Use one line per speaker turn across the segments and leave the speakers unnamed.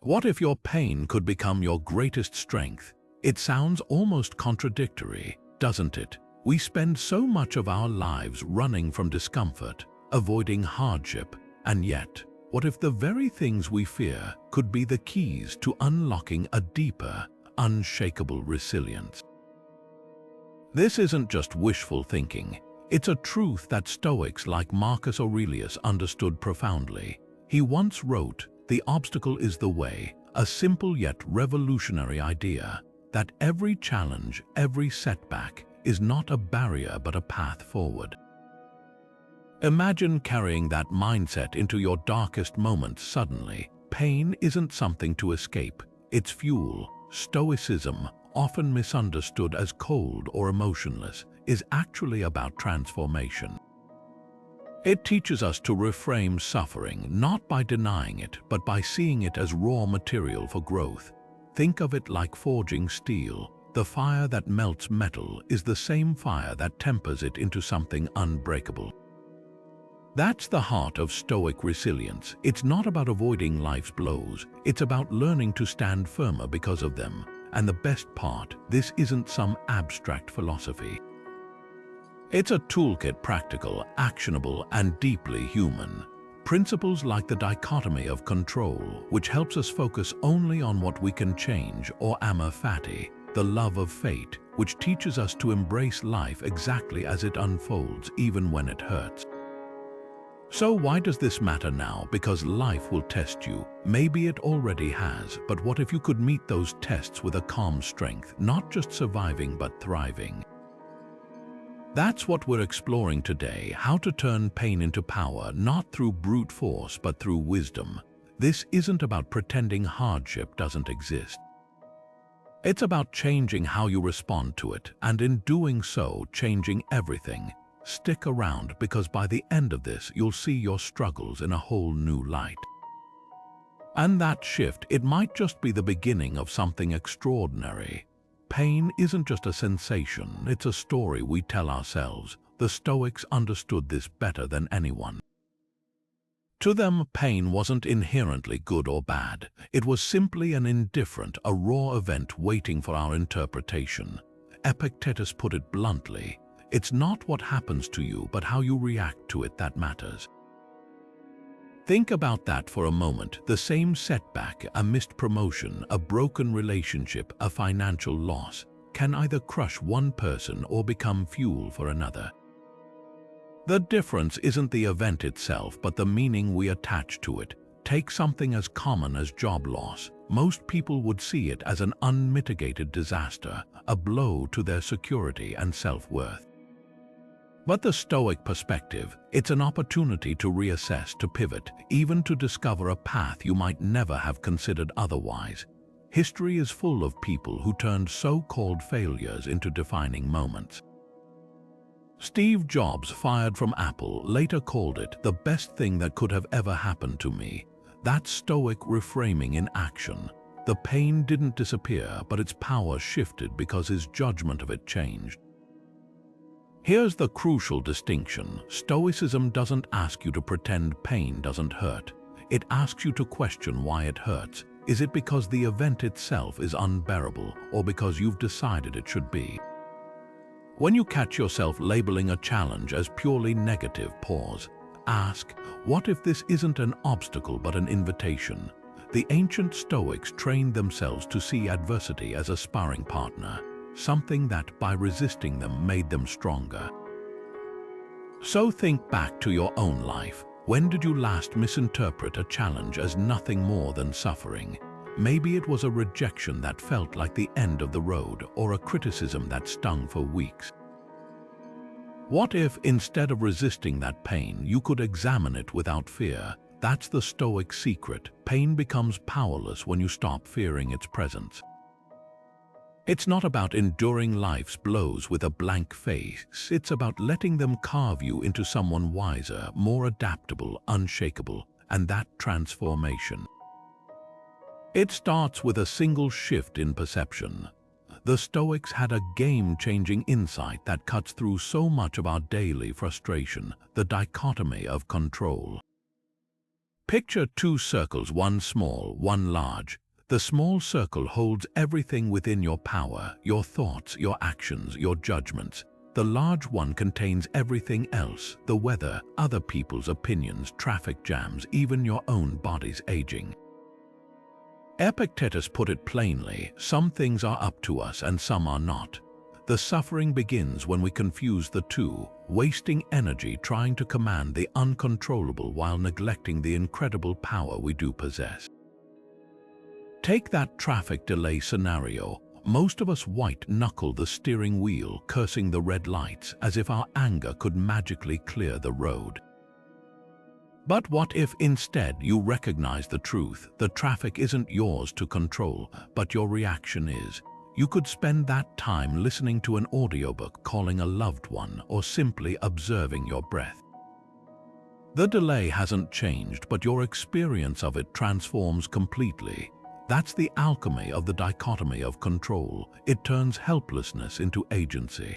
What if your pain could become your greatest strength? It sounds almost contradictory, doesn't it? We spend so much of our lives running from discomfort, avoiding hardship, and yet, what if the very things we fear could be the keys to unlocking a deeper, unshakable resilience? This isn't just wishful thinking. It's a truth that Stoics like Marcus Aurelius understood profoundly. He once wrote, "The obstacle is the way," a simple yet revolutionary idea that every challenge, every setback, is not a barrier but a path forward. Imagine carrying that mindset into your darkest moments suddenly. Pain isn't something to escape, it's fuel. Stoicism, often misunderstood as cold or emotionless, is actually about transformation. It teaches us to reframe suffering, not by denying it, but by seeing it as raw material for growth. Think of it like forging steel. The fire that melts metal is the same fire that tempers it into something unbreakable. That's the heart of Stoic resilience. It's not about avoiding life's blows, it's about learning to stand firmer because of them. And the best part, this isn't some abstract philosophy. It's a toolkit, practical, actionable, and deeply human. Principles like the dichotomy of control, which helps us focus only on what we can change, or Amor Fati, the love of fate, which teaches us to embrace life exactly as it unfolds, even when it hurts. So why does this matter now? Because life will test you. Maybe it already has, but what if you could meet those tests with a calm strength, not just surviving but thriving? That's what we're exploring today, how to turn pain into power, not through brute force but through wisdom. This isn't about pretending hardship doesn't exist. It's about changing how you respond to it, and in doing so, changing everything. Stick around, because by the end of this, you'll see your struggles in a whole new light. And that shift, it might just be the beginning of something extraordinary. Pain isn't just a sensation, it's a story we tell ourselves. The Stoics understood this better than anyone. To them, pain wasn't inherently good or bad. It was simply an indifferent, a raw event waiting for our interpretation. Epictetus put it bluntly, "It's not what happens to you, but how you react to it that matters." Think about that for a moment. The same setback, a missed promotion, a broken relationship, a financial loss, can either crush one person or become fuel for another. The difference isn't the event itself, but the meaning we attach to it. Take something as common as job loss. Most people would see it as an unmitigated disaster, a blow to their security and self-worth. But the Stoic perspective, it's an opportunity to reassess, to pivot, even to discover a path you might never have considered otherwise. History is full of people who turned so-called failures into defining moments. Steve Jobs, fired from Apple, later called it the best thing that could have ever happened to me. That's Stoic reframing in action. The pain didn't disappear, but its power shifted because his judgment of it changed. Here's the crucial distinction. Stoicism doesn't ask you to pretend pain doesn't hurt. It asks you to question why it hurts. Is it because the event itself is unbearable, or because you've decided it should be? When you catch yourself labeling a challenge as purely negative, pause. Ask, what if this isn't an obstacle but an invitation? The ancient Stoics trained themselves to see adversity as a sparring partner, something that, by resisting them, made them stronger. So think back to your own life. When did you last misinterpret a challenge as nothing more than suffering? Maybe it was a rejection that felt like the end of the road, or a criticism that stung for weeks. What if, instead of resisting that pain, you could examine it without fear? That's the Stoic secret. Pain becomes powerless when you stop fearing its presence. It's not about enduring life's blows with a blank face. It's about letting them carve you into someone wiser, more adaptable, unshakable, and that transformation. It starts with a single shift in perception. The Stoics had a game-changing insight that cuts through so much of our daily frustration, the dichotomy of control. Picture two circles, one small, one large. The small circle holds everything within your power, your thoughts, your actions, your judgments. The large one contains everything else, the weather, other people's opinions, traffic jams, even your own body's aging. Epictetus put it plainly, some things are up to us and some are not. The suffering begins when we confuse the two, wasting energy trying to command the uncontrollable while neglecting the incredible power we do possess. Take that traffic delay scenario. Most of us white-knuckle the steering wheel, cursing the red lights as if our anger could magically clear the road. But what if instead you recognize the truth? The traffic isn't yours to control, but your reaction is. You could spend that time listening to an audiobook, calling a loved one, or simply observing your breath. The delay hasn't changed, but your experience of it transforms completely. That's the alchemy of the dichotomy of control. It turns helplessness into agency.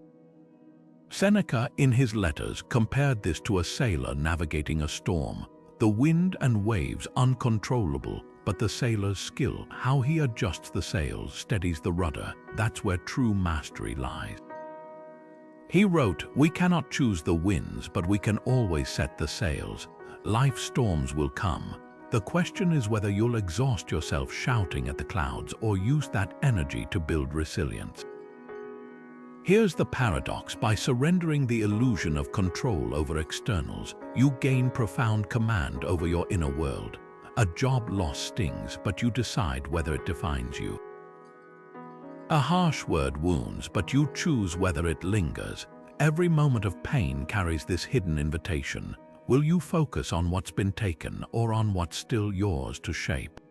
Seneca, in his letters, compared this to a sailor navigating a storm. The wind and waves uncontrollable, but the sailor's skill, how he adjusts the sails, steadies the rudder, that's where true mastery lies. He wrote, "We cannot choose the winds, but we can always set the sails. Life's storms will come. The question is whether you'll exhaust yourself shouting at the clouds or use that energy to build resilience." Here's the paradox. By surrendering the illusion of control over externals, you gain profound command over your inner world. A job loss stings, but you decide whether it defines you. A harsh word wounds, but you choose whether it lingers. Every moment of pain carries this hidden invitation. Will you focus on what's been taken or on what's still yours to shape?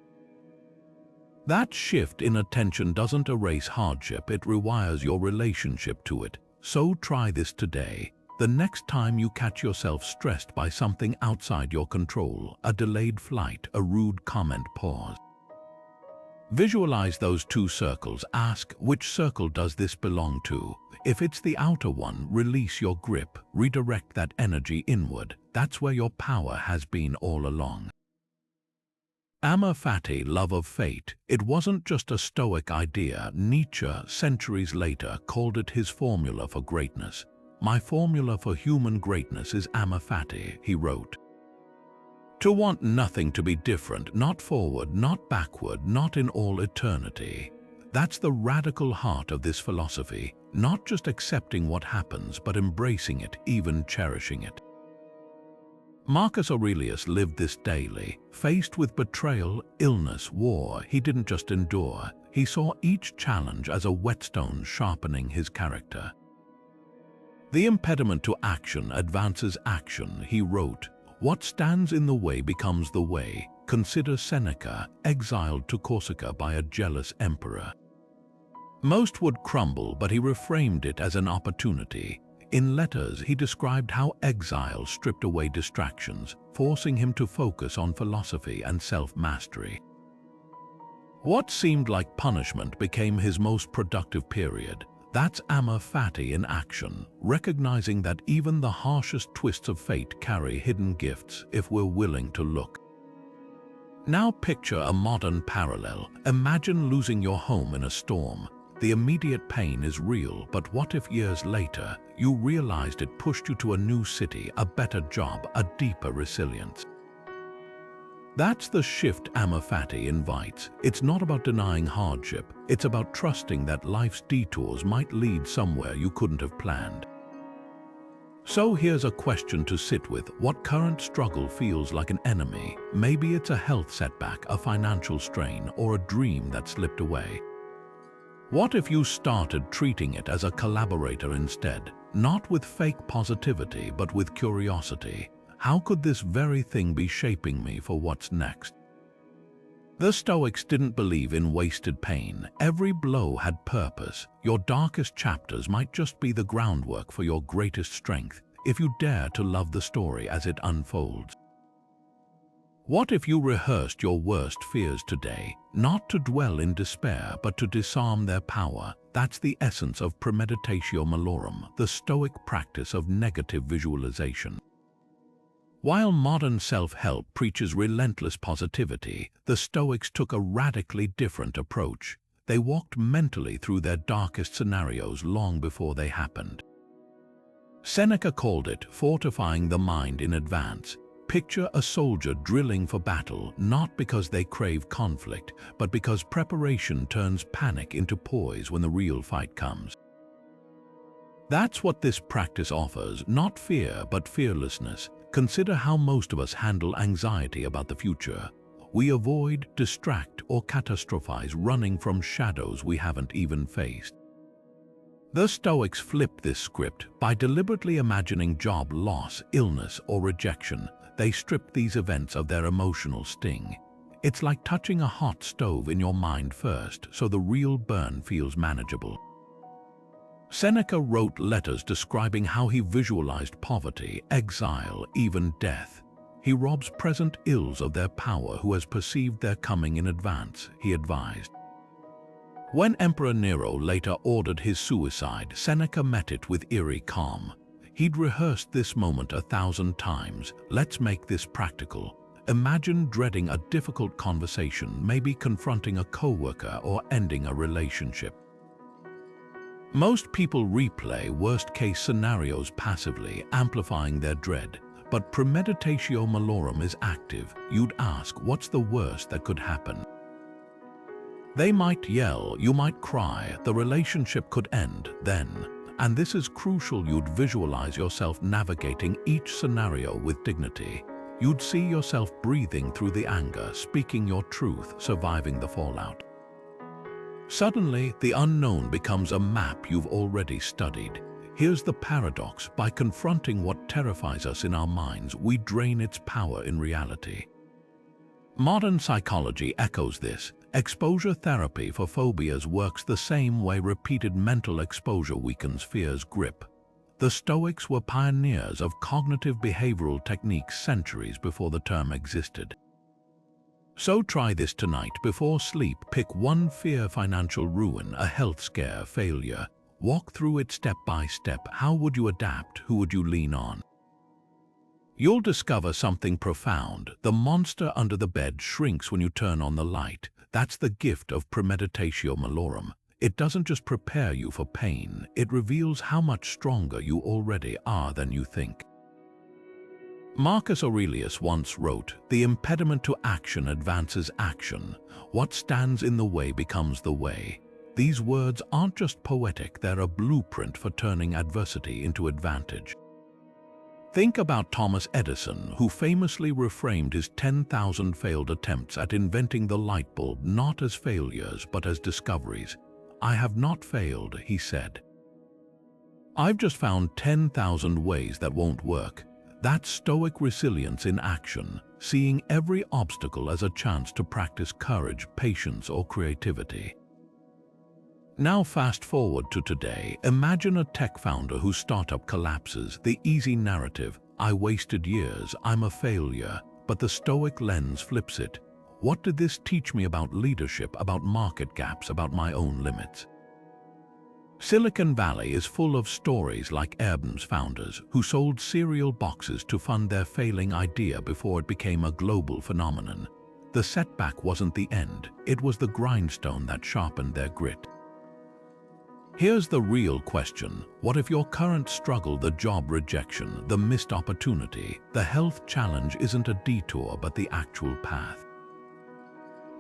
That shift in attention doesn't erase hardship, it rewires your relationship to it. So try this today. The next time you catch yourself stressed by something outside your control, a delayed flight, a rude comment, pause. Visualize those two circles. Ask, which circle does this belong to? If it's the outer one, release your grip, redirect that energy inward. That's where your power has been all along. Amor Fati, love of fate. It wasn't just a Stoic idea. Nietzsche, centuries later, called it his formula for greatness. "My formula for human greatness is Amor Fati," he wrote. To want nothing to be different, not forward, not backward, not in all eternity. That's the radical heart of this philosophy, not just accepting what happens, but embracing it, even cherishing it. Marcus Aurelius lived this daily. Faced with betrayal, illness, war, he didn't just endure. He saw each challenge as a whetstone sharpening his character. "The impediment to action advances action," he wrote. "What stands in the way becomes the way." Consider Seneca, exiled to Corsica by a jealous emperor. Most would crumble, but he reframed it as an opportunity. In letters, he described how exile stripped away distractions, forcing him to focus on philosophy and self-mastery. What seemed like punishment became his most productive period. That's Amor Fati in action, recognizing that even the harshest twists of fate carry hidden gifts if we're willing to look. Now picture a modern parallel. Imagine losing your home in a storm. The immediate pain is real, but what if years later you realized it pushed you to a new city, a better job, a deeper resilience? That's the shift Amor Fati invites. It's not about denying hardship, it's about trusting that life's detours might lead somewhere you couldn't have planned. So here's a question to sit with. What current struggle feels like an enemy? Maybe it's a health setback, a financial strain, or a dream that slipped away. What if you started treating it as a collaborator instead? Not with fake positivity, but with curiosity. How could this very thing be shaping me for what's next? The Stoics didn't believe in wasted pain. Every blow had purpose. Your darkest chapters might just be the groundwork for your greatest strength, if you dare to love the story as it unfolds. What if you rehearsed your worst fears today, not to dwell in despair, but to disarm their power? That's the essence of Premeditatio Malorum, the Stoic practice of negative visualization. While modern self-help preaches relentless positivity, the Stoics took a radically different approach. They walked mentally through their darkest scenarios long before they happened. Seneca called it fortifying the mind in advance. Picture a soldier drilling for battle, not because they crave conflict, but because preparation turns panic into poise when the real fight comes. That's what this practice offers, not fear, but fearlessness. Consider how most of us handle anxiety about the future. We avoid, distract, or catastrophize, running from shadows we haven't even faced. The Stoics flipped this script by deliberately imagining job loss, illness, or rejection. They stripped these events of their emotional sting. It's like touching a hot stove in your mind first, so the real burn feels manageable. Seneca wrote letters describing how he visualized poverty, exile, even death. He robs present ills of their power who has perceived their coming in advance, he advised. When Emperor Nero later ordered his suicide, Seneca met it with eerie calm. He'd rehearsed this moment 1,000 times. Let's make this practical. Imagine dreading a difficult conversation, maybe confronting a coworker or ending a relationship. Most people replay worst-case scenarios passively, amplifying their dread. But Premeditatio Malorum is active. You'd ask, what's the worst that could happen? They might yell, you might cry, the relationship could end then. And this is crucial. You'd visualize yourself navigating each scenario with dignity. You'd see yourself breathing through the anger, speaking your truth, surviving the fallout. Suddenly, the unknown becomes a map you've already studied. Here's the paradox: by confronting what terrifies us in our minds, we drain its power in reality. Modern psychology echoes this. Exposure therapy for phobias works the same way. Repeated mental exposure weakens fear's grip. The Stoics were pioneers of cognitive behavioral techniques centuries before the term existed. So try this tonight before sleep. Pick one fear: financial ruin, a health scare, failure. Walk through it step by step. How would you adapt? Who would you lean on? You'll discover something profound. The monster under the bed shrinks when you turn on the light. That's the gift of Premeditatio Malorum. It doesn't just prepare you for pain, it reveals how much stronger you already are than you think. Marcus Aurelius once wrote, "The impediment to action advances action. What stands in the way becomes the way." These words aren't just poetic, they're a blueprint for turning adversity into advantage. Think about Thomas Edison, who famously reframed his 10,000 failed attempts at inventing the light bulb not as failures but as discoveries. "I have not failed," he said. "I've just found 10,000 ways that won't work." That's Stoic resilience in action, seeing every obstacle as a chance to practice courage, patience, or creativity. Now fast forward to today. Imagine a tech founder whose startup collapses. The easy narrative: I wasted years, I'm a failure. But the Stoic lens flips it. What did this teach me about leadership, about market gaps, about my own limits? Silicon Valley is full of stories like Airbnb's founders, who sold cereal boxes to fund their failing idea before it became a global phenomenon. The setback wasn't the end, it was the grindstone that sharpened their grit. Here's the real question: what if your current struggle, the job rejection, the missed opportunity, the health challenge, isn't a detour but the actual path?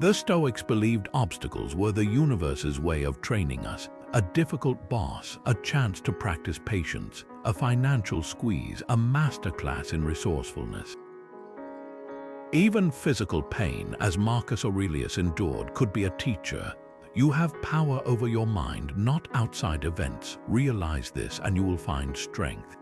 The Stoics believed obstacles were the universe's way of training us. A difficult boss, a chance to practice patience, a financial squeeze, a masterclass in resourcefulness. Even physical pain, as Marcus Aurelius endured, could be a teacher. You have power over your mind, not outside events. Realize this and you will find strength.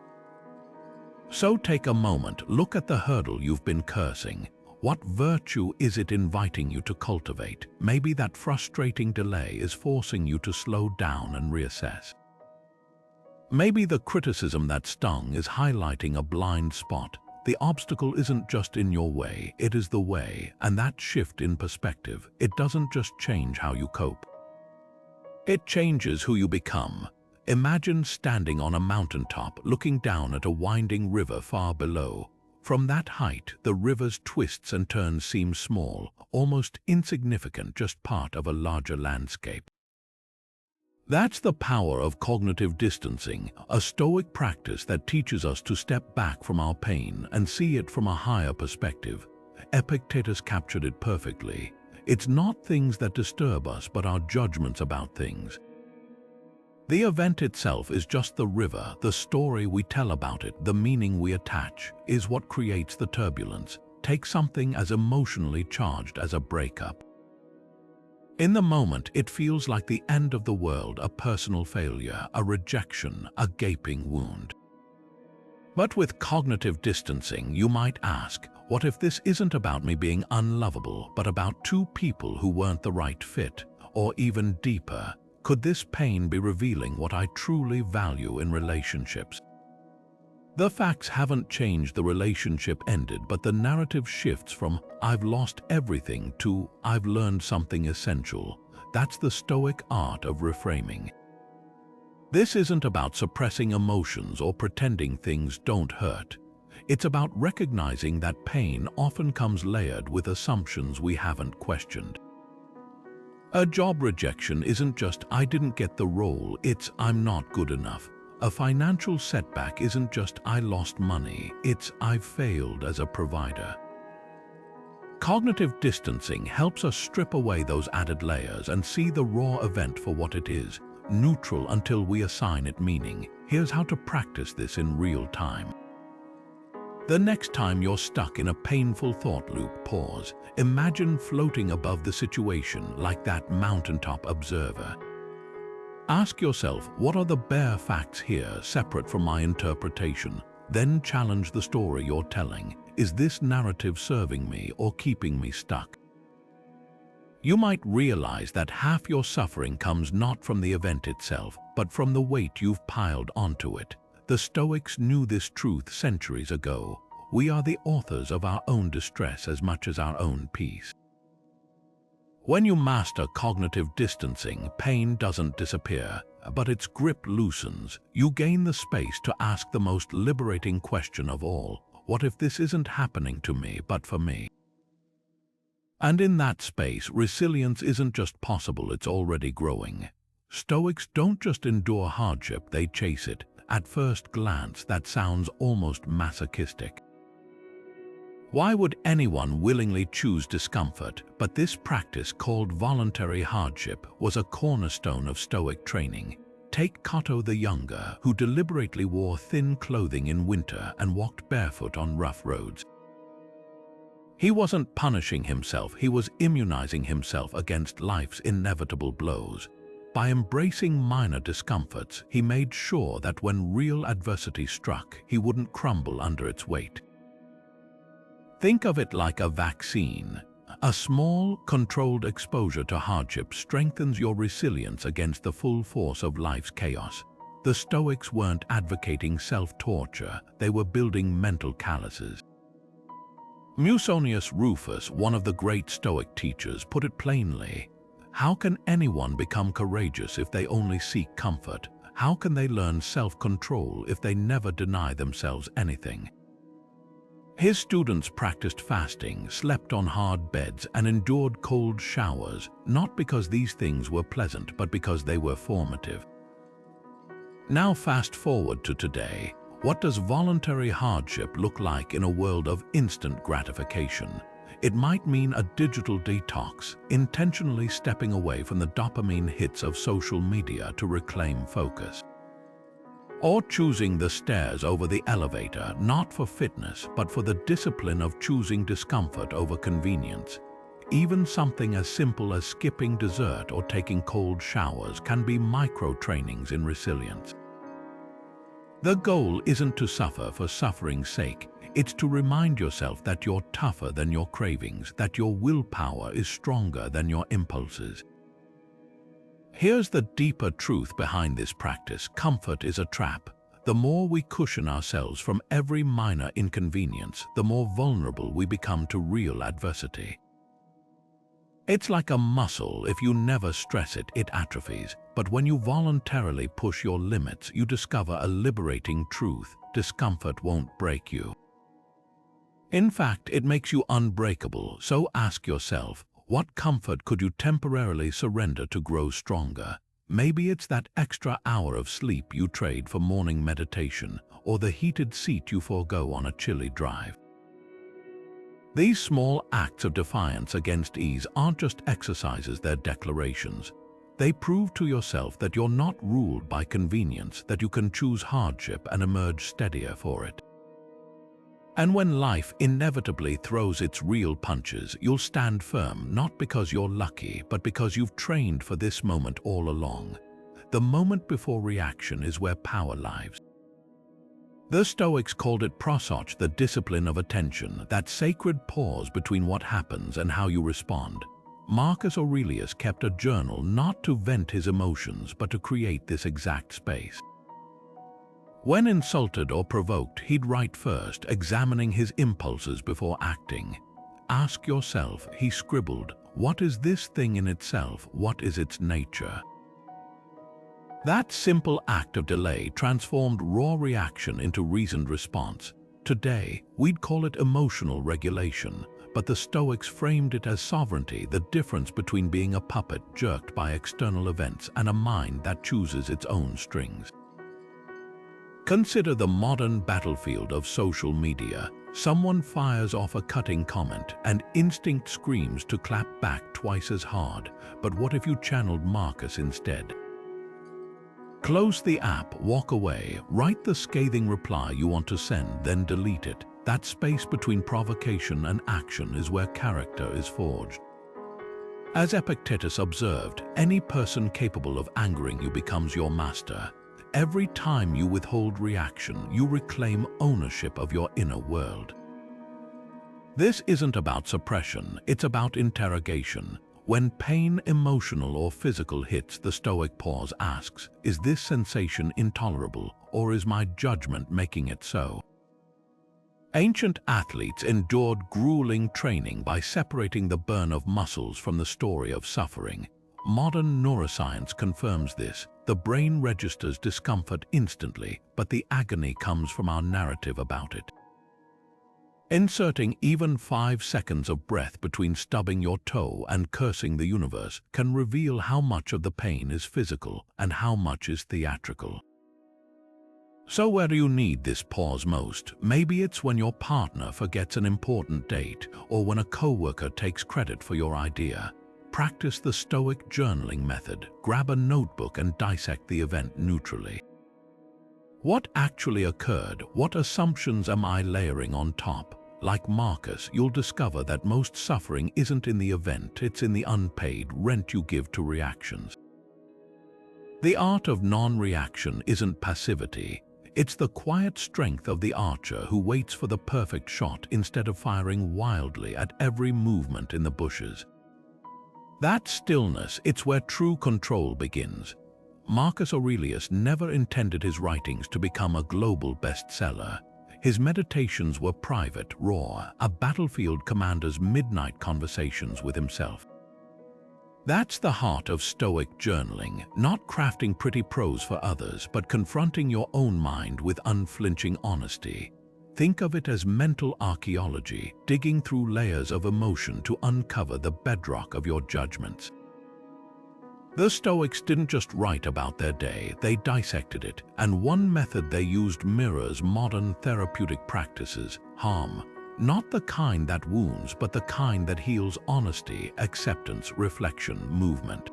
So take a moment, look at the hurdle you've been cursing. What virtue is it inviting you to cultivate? Maybe that frustrating delay is forcing you to slow down and reassess. Maybe the criticism that stung is highlighting a blind spot. The obstacle isn't just in your way, it is the way, and that shift in perspective, it doesn't just change how you cope. It changes who you become. Imagine standing on a mountaintop, looking down at a winding river far below. From that height, the river's twists and turns seem small, almost insignificant, just part of a larger landscape. That's the power of cognitive distancing, a Stoic practice that teaches us to step back from our pain and see it from a higher perspective. Epictetus captured it perfectly. It's not things that disturb us, but our judgments about things. The event itself is just the river. The story we tell about it, the meaning we attach, is what creates the turbulence. Take something as emotionally charged as a breakup. In the moment, it feels like the end of the world, a personal failure, a rejection, a gaping wound. But with cognitive distancing, you might ask, what if this isn't about me being unlovable, but about two people who weren't the right fit? Or even deeper, could this pain be revealing what I truly value in relationships? The facts haven't changed, the relationship ended, but the narrative shifts from "I've lost everything" to "I've learned something essential." That's the Stoic art of reframing. This isn't about suppressing emotions or pretending things don't hurt. It's about recognizing that pain often comes layered with assumptions we haven't questioned. A job rejection isn't just "I didn't get the role," it's "I'm not good enough." A financial setback isn't just "I lost money," it's "I've failed as a provider." Cognitive distancing helps us strip away those added layers and see the raw event for what it is, neutral until we assign it meaning. Here's how to practice this in real time. The next time you're stuck in a painful thought loop, pause. Imagine floating above the situation like that mountaintop observer. Ask yourself, what are the bare facts here, separate from my interpretation? Then challenge the story you're telling. Is this narrative serving me or keeping me stuck? You might realize that half your suffering comes not from the event itself, but from the weight you've piled onto it. The Stoics knew this truth centuries ago. We are the authors of our own distress as much as our own peace. When you master cognitive distancing, pain doesn't disappear, but its grip loosens. You gain the space to ask the most liberating question of all: what if this isn't happening to me, but for me? And in that space, resilience isn't just possible, it's already growing. Stoics don't just endure hardship, they chase it. At first glance, that sounds almost masochistic. Why would anyone willingly choose discomfort? But this practice, called voluntary hardship, was a cornerstone of Stoic training. Take Cato the Younger, who deliberately wore thin clothing in winter and walked barefoot on rough roads. He wasn't punishing himself, he was immunizing himself against life's inevitable blows. By embracing minor discomforts, he made sure that when real adversity struck, he wouldn't crumble under its weight. Think of it like a vaccine. A small, controlled exposure to hardship strengthens your resilience against the full force of life's chaos. The Stoics weren't advocating self-torture, they were building mental calluses. Musonius Rufus, one of the great Stoic teachers, put it plainly: how can anyone become courageous if they only seek comfort? How can they learn self-control if they never deny themselves anything? His students practiced fasting, slept on hard beds, and endured cold showers, not because these things were pleasant, but because they were formative. Now fast forward to today. What does voluntary hardship look like in a world of instant gratification? It might mean a digital detox, intentionally stepping away from the dopamine hits of social media to reclaim focus. Or choosing the stairs over the elevator, not for fitness, but for the discipline of choosing discomfort over convenience. Even something as simple as skipping dessert or taking cold showers can be micro-trainings in resilience. The goal isn't to suffer for suffering's sake. It's to remind yourself that you're tougher than your cravings, that your willpower is stronger than your impulses. Here's the deeper truth behind this practice: comfort is a trap. The more we cushion ourselves from every minor inconvenience, the more vulnerable we become to real adversity. It's like a muscle. If you never stress it, it atrophies. But when you voluntarily push your limits, you discover a liberating truth: discomfort won't break you. In fact, it makes you unbreakable, so ask yourself, what comfort could you temporarily surrender to grow stronger? Maybe it's that extra hour of sleep you trade for morning meditation, or the heated seat you forego on a chilly drive. These small acts of defiance against ease aren't just exercises, they're declarations. They prove to yourself that you're not ruled by convenience, that you can choose hardship and emerge steadier for it. And when life inevitably throws its real punches, you'll stand firm, not because you're lucky, but because you've trained for this moment all along. The moment before reaction is where power lies. The Stoics called it prosoch, the discipline of attention, that sacred pause between what happens and how you respond. Marcus Aurelius kept a journal not to vent his emotions, but to create this exact space. When insulted or provoked, he'd write first, examining his impulses before acting. Ask yourself, he scribbled, what is this thing in itself? What is its nature? That simple act of delay transformed raw reaction into reasoned response. Today, we'd call it emotional regulation, but the Stoics framed it as sovereignty, the difference between being a puppet jerked by external events and a mind that chooses its own strings. Consider the modern battlefield of social media. Someone fires off a cutting comment and instinct screams to clap back twice as hard. But what if you channeled Marcus instead? Close the app, walk away, write the scathing reply you want to send, then delete it. That space between provocation and action is where character is forged. As Epictetus observed, any person capable of angering you becomes your master. Every time you withhold reaction, you reclaim ownership of your inner world. This isn't about suppression, it's about interrogation. When pain, emotional or physical, hits, the Stoic pause asks, is this sensation intolerable, or is my judgment making it so? Ancient athletes endured grueling training by separating the burn of muscles from the story of suffering. Modern neuroscience confirms this. The brain registers discomfort instantly, but the agony comes from our narrative about it. Inserting even 5 seconds of breath between stubbing your toe and cursing the universe can reveal how much of the pain is physical and how much is theatrical. So where do you need this pause most? Maybe it's when your partner forgets an important date, or when a coworker takes credit for your idea. Practice the Stoic journaling method. Grab a notebook and dissect the event neutrally. What actually occurred? What assumptions am I layering on top? Like Marcus, you'll discover that most suffering isn't in the event, it's in the unpaid rent you give to reactions. The art of non-reaction isn't passivity. It's the quiet strength of the archer who waits for the perfect shot instead of firing wildly at every movement in the bushes. That stillness, it's where true control begins. Marcus Aurelius never intended his writings to become a global bestseller. His meditations were private, raw, a battlefield commander's midnight conversations with himself. That's the heart of Stoic journaling, not crafting pretty prose for others, but confronting your own mind with unflinching honesty. Think of it as mental archaeology, digging through layers of emotion to uncover the bedrock of your judgments. The Stoics didn't just write about their day, they dissected it, and one method they used mirrors modern therapeutic practices: harm. Not the kind that wounds, but the kind that heals: honesty, acceptance, reflection, movement.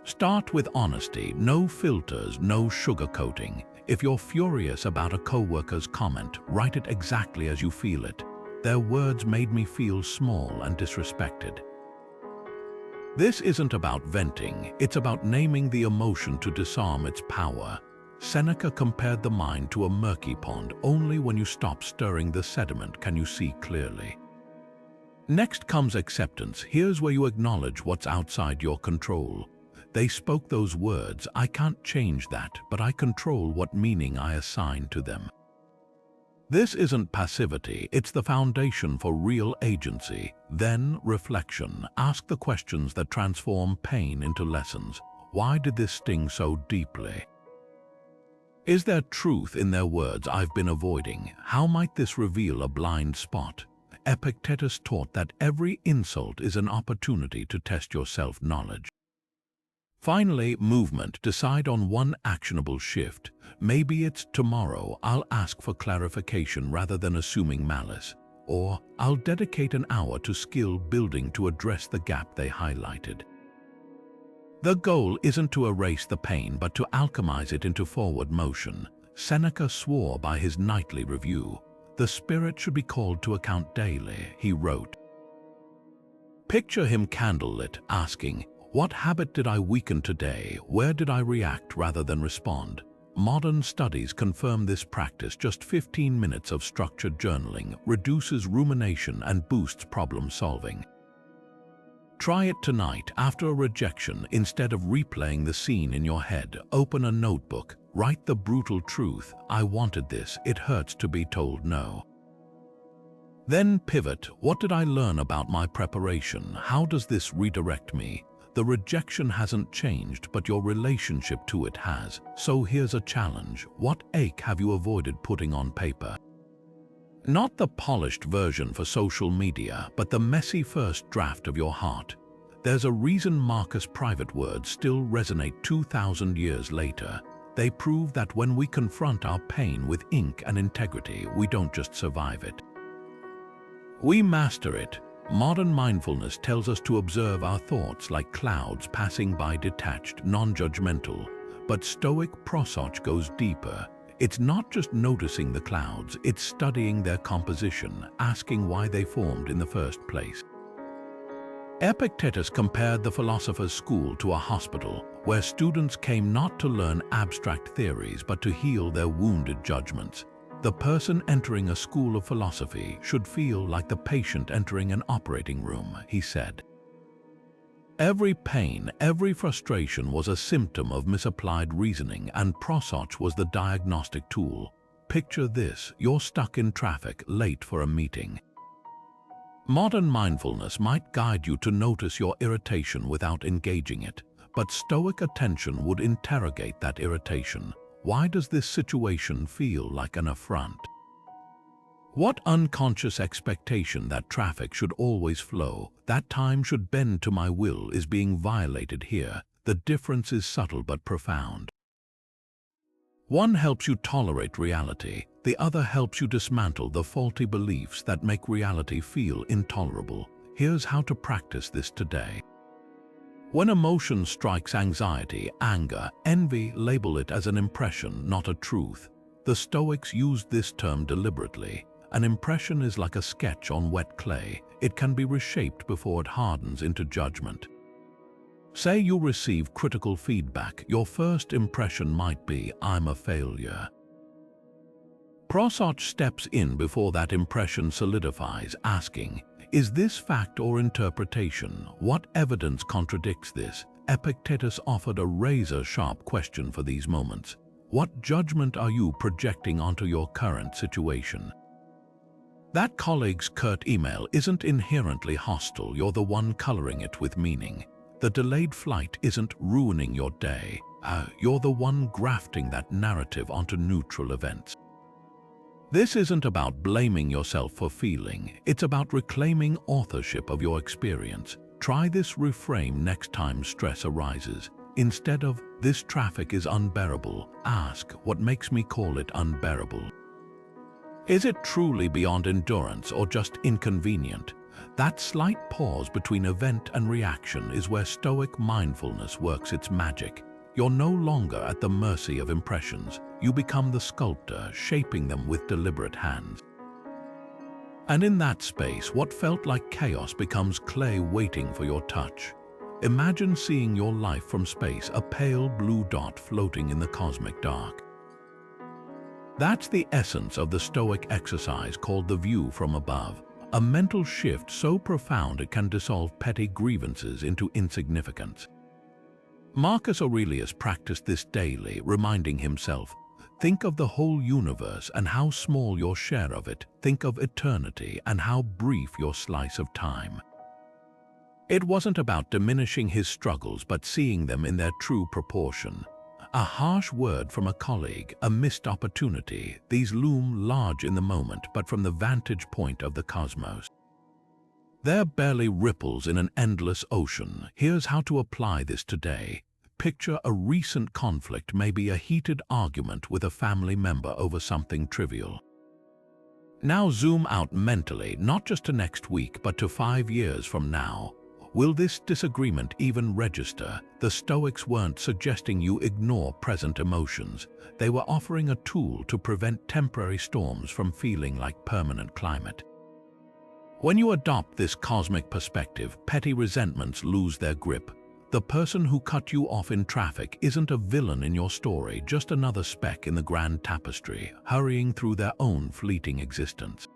Start with honesty, no filters, no sugarcoating. If you're furious about a coworker's comment, write it exactly as you feel it. Their words made me feel small and disrespected. This isn't about venting, it's about naming the emotion to disarm its power. Seneca compared the mind to a murky pond. Only when you stop stirring the sediment can you see clearly. Next comes acceptance. Here's where you acknowledge what's outside your control. They spoke those words, I can't change that, but I control what meaning I assign to them. This isn't passivity, it's the foundation for real agency. Then, reflection. Ask the questions that transform pain into lessons. Why did this sting so deeply? Is there truth in their words I've been avoiding? How might this reveal a blind spot? Epictetus taught that every insult is an opportunity to test your self-knowledge. Finally, movement. Decide on one actionable shift. Maybe it's tomorrow I'll ask for clarification rather than assuming malice. Or I'll dedicate an hour to skill building to address the gap they highlighted. The goal isn't to erase the pain, but to alchemize it into forward motion. Seneca swore by his nightly review. The spirit should be called to account daily, he wrote. Picture him candlelit, asking, what habit did I weaken today? Where did I react rather than respond? Modern studies confirm this practice. Just 15 minutes of structured journaling reduces rumination and boosts problem solving. Try it tonight. After a rejection, instead of replaying the scene in your head, open a notebook. Write the brutal truth. I wanted this. It hurts to be told no. Then pivot. What did I learn about my preparation? How does this redirect me? The rejection hasn't changed, but your relationship to it has. So here's a challenge. What ache have you avoided putting on paper? Not the polished version for social media, but the messy first draft of your heart. There's a reason Marcus' private words still resonate 2,000 years later. They prove that when we confront our pain with ink and integrity, we don't just survive it. We master it. Modern mindfulness tells us to observe our thoughts like clouds passing by, detached, non-judgmental. But Stoic prosody goes deeper. It's not just noticing the clouds, it's studying their composition, asking why they formed in the first place. Epictetus compared the philosopher's school to a hospital, where students came not to learn abstract theories but to heal their wounded judgments. The person entering a school of philosophy should feel like the patient entering an operating room, he said. Every pain, every frustration was a symptom of misapplied reasoning, and prosody was the diagnostic tool. Picture this: you're stuck in traffic, late for a meeting. Modern mindfulness might guide you to notice your irritation without engaging it, but Stoic attention would interrogate that irritation. Why does this situation feel like an affront? What unconscious expectation that traffic should always flow, that time should bend to my will, is being violated here? The difference is subtle but profound. One helps you tolerate reality, the other helps you dismantle the faulty beliefs that make reality feel intolerable. Here's how to practice this today. When emotion strikes: anxiety, anger, envy, label it as an impression, not a truth. The Stoics used this term deliberately. An impression is like a sketch on wet clay. It can be reshaped before it hardens into judgment. Say you receive critical feedback. Your first impression might be, I'm a failure. Prosody steps in before that impression solidifies, asking, is this fact or interpretation? What evidence contradicts this? Epictetus offered a razor-sharp question for these moments. What judgment are you projecting onto your current situation? That colleague's curt email isn't inherently hostile. You're the one coloring it with meaning. The delayed flight isn't ruining your day. You're the one grafting that narrative onto neutral events. This isn't about blaming yourself for feeling. It's about reclaiming authorship of your experience. Try this reframe next time stress arises. Instead of, this traffic is unbearable, ask, what makes me call it unbearable? Is it truly beyond endurance or just inconvenient? That slight pause between event and reaction is where Stoic mindfulness works its magic. You're no longer at the mercy of impressions. You become the sculptor, shaping them with deliberate hands. And in that space, what felt like chaos becomes clay waiting for your touch. Imagine seeing your life from space, a pale blue dot floating in the cosmic dark. That's the essence of the Stoic exercise called the view from above, a mental shift so profound it can dissolve petty grievances into insignificance. Marcus Aurelius practiced this daily, reminding himself, think of the whole universe and how small your share of it. Think of eternity and how brief your slice of time. It wasn't about diminishing his struggles, but seeing them in their true proportion. A harsh word from a colleague, a missed opportunity, these loom large in the moment, but from the vantage point of the cosmos, they're barely ripples in an endless ocean. Here's how to apply this today. Picture a recent conflict, maybe a heated argument with a family member over something trivial. Now zoom out mentally, not just to next week, but to 5 years from now. Will this disagreement even register? The Stoics weren't suggesting you ignore present emotions. They were offering a tool to prevent temporary storms from feeling like permanent climate. When you adopt this cosmic perspective, petty resentments lose their grip. The person who cut you off in traffic isn't a villain in your story, just another speck in the grand tapestry, hurrying through their own fleeting existence.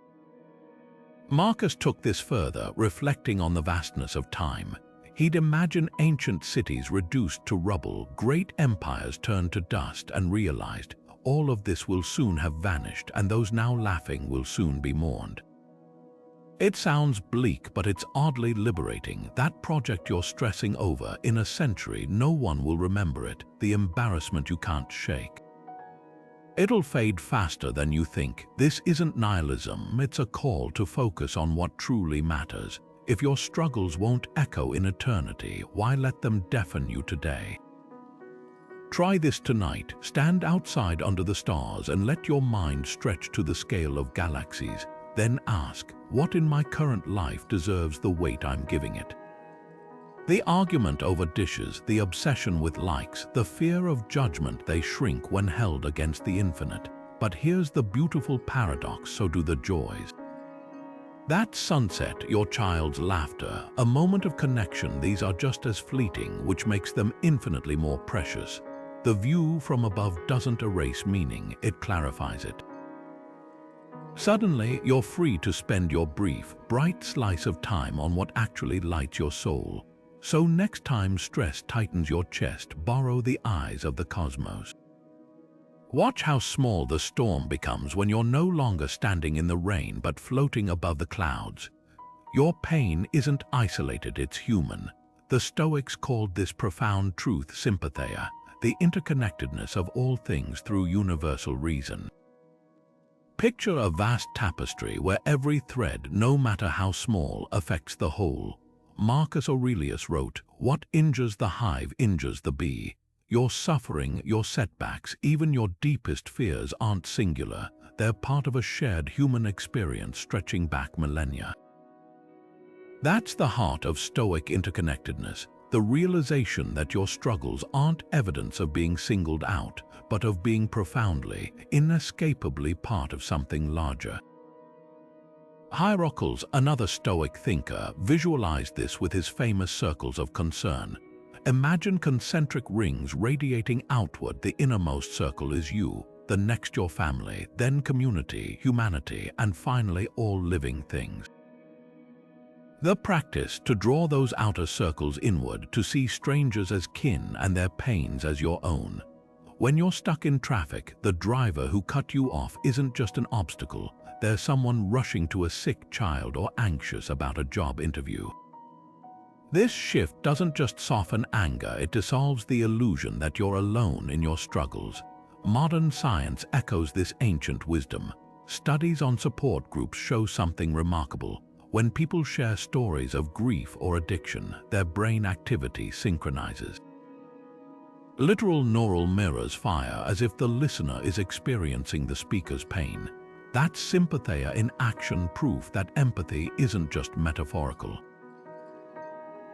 Marcus took this further, reflecting on the vastness of time. He'd imagine ancient cities reduced to rubble, great empires turned to dust, and realized all of this will soon have vanished, and those now laughing will soon be mourned. It sounds bleak, but it's oddly liberating. That project you're stressing over, in a century, no one will remember it, the embarrassment you can't shake. It'll fade faster than you think. This isn't nihilism, it's a call to focus on what truly matters. If your struggles won't echo in eternity, why let them deafen you today? Try this tonight. Stand outside under the stars and let your mind stretch to the scale of galaxies. Then ask, what in my current life deserves the weight I'm giving it? The argument over dishes, the obsession with likes, the fear of judgment, they shrink when held against the infinite. But here's the beautiful paradox, so do the joys. That sunset, your child's laughter, a moment of connection, these are just as fleeting, which makes them infinitely more precious. The view from above doesn't erase meaning, it clarifies it. Suddenly, you're free to spend your brief, bright slice of time on what actually lights your soul. So next time stress tightens your chest, borrow the eyes of the cosmos. Watch how small the storm becomes when you're no longer standing in the rain but floating above the clouds. Your pain isn't isolated, it's human. The Stoics called this profound truth Sympathia, the interconnectedness of all things through universal reason. Picture a vast tapestry where every thread, no matter how small, affects the whole. Marcus Aurelius wrote, "What injures the hive injures the bee." Your suffering, your setbacks, even your deepest fears aren't singular. They're part of a shared human experience stretching back millennia. That's the heart of Stoic interconnectedness, the realization that your struggles aren't evidence of being singled out, but of being profoundly, inescapably part of something larger. Hierocles, another Stoic thinker, visualized this with his famous circles of concern. Imagine concentric rings radiating outward. The innermost circle is you, the next your family, then community, humanity, and finally all living things. The practice to draw those outer circles inward, to see strangers as kin and their pains as your own. When you're stuck in traffic, the driver who cut you off isn't just an obstacle. There's someone rushing to a sick child or anxious about a job interview. This shift doesn't just soften anger, it dissolves the illusion that you're alone in your struggles. Modern science echoes this ancient wisdom. Studies on support groups show something remarkable. When people share stories of grief or addiction, their brain activity synchronizes. Literal neural mirrors fire as if the listener is experiencing the speaker's pain. That's Sympathia in action, proof that empathy isn't just metaphorical.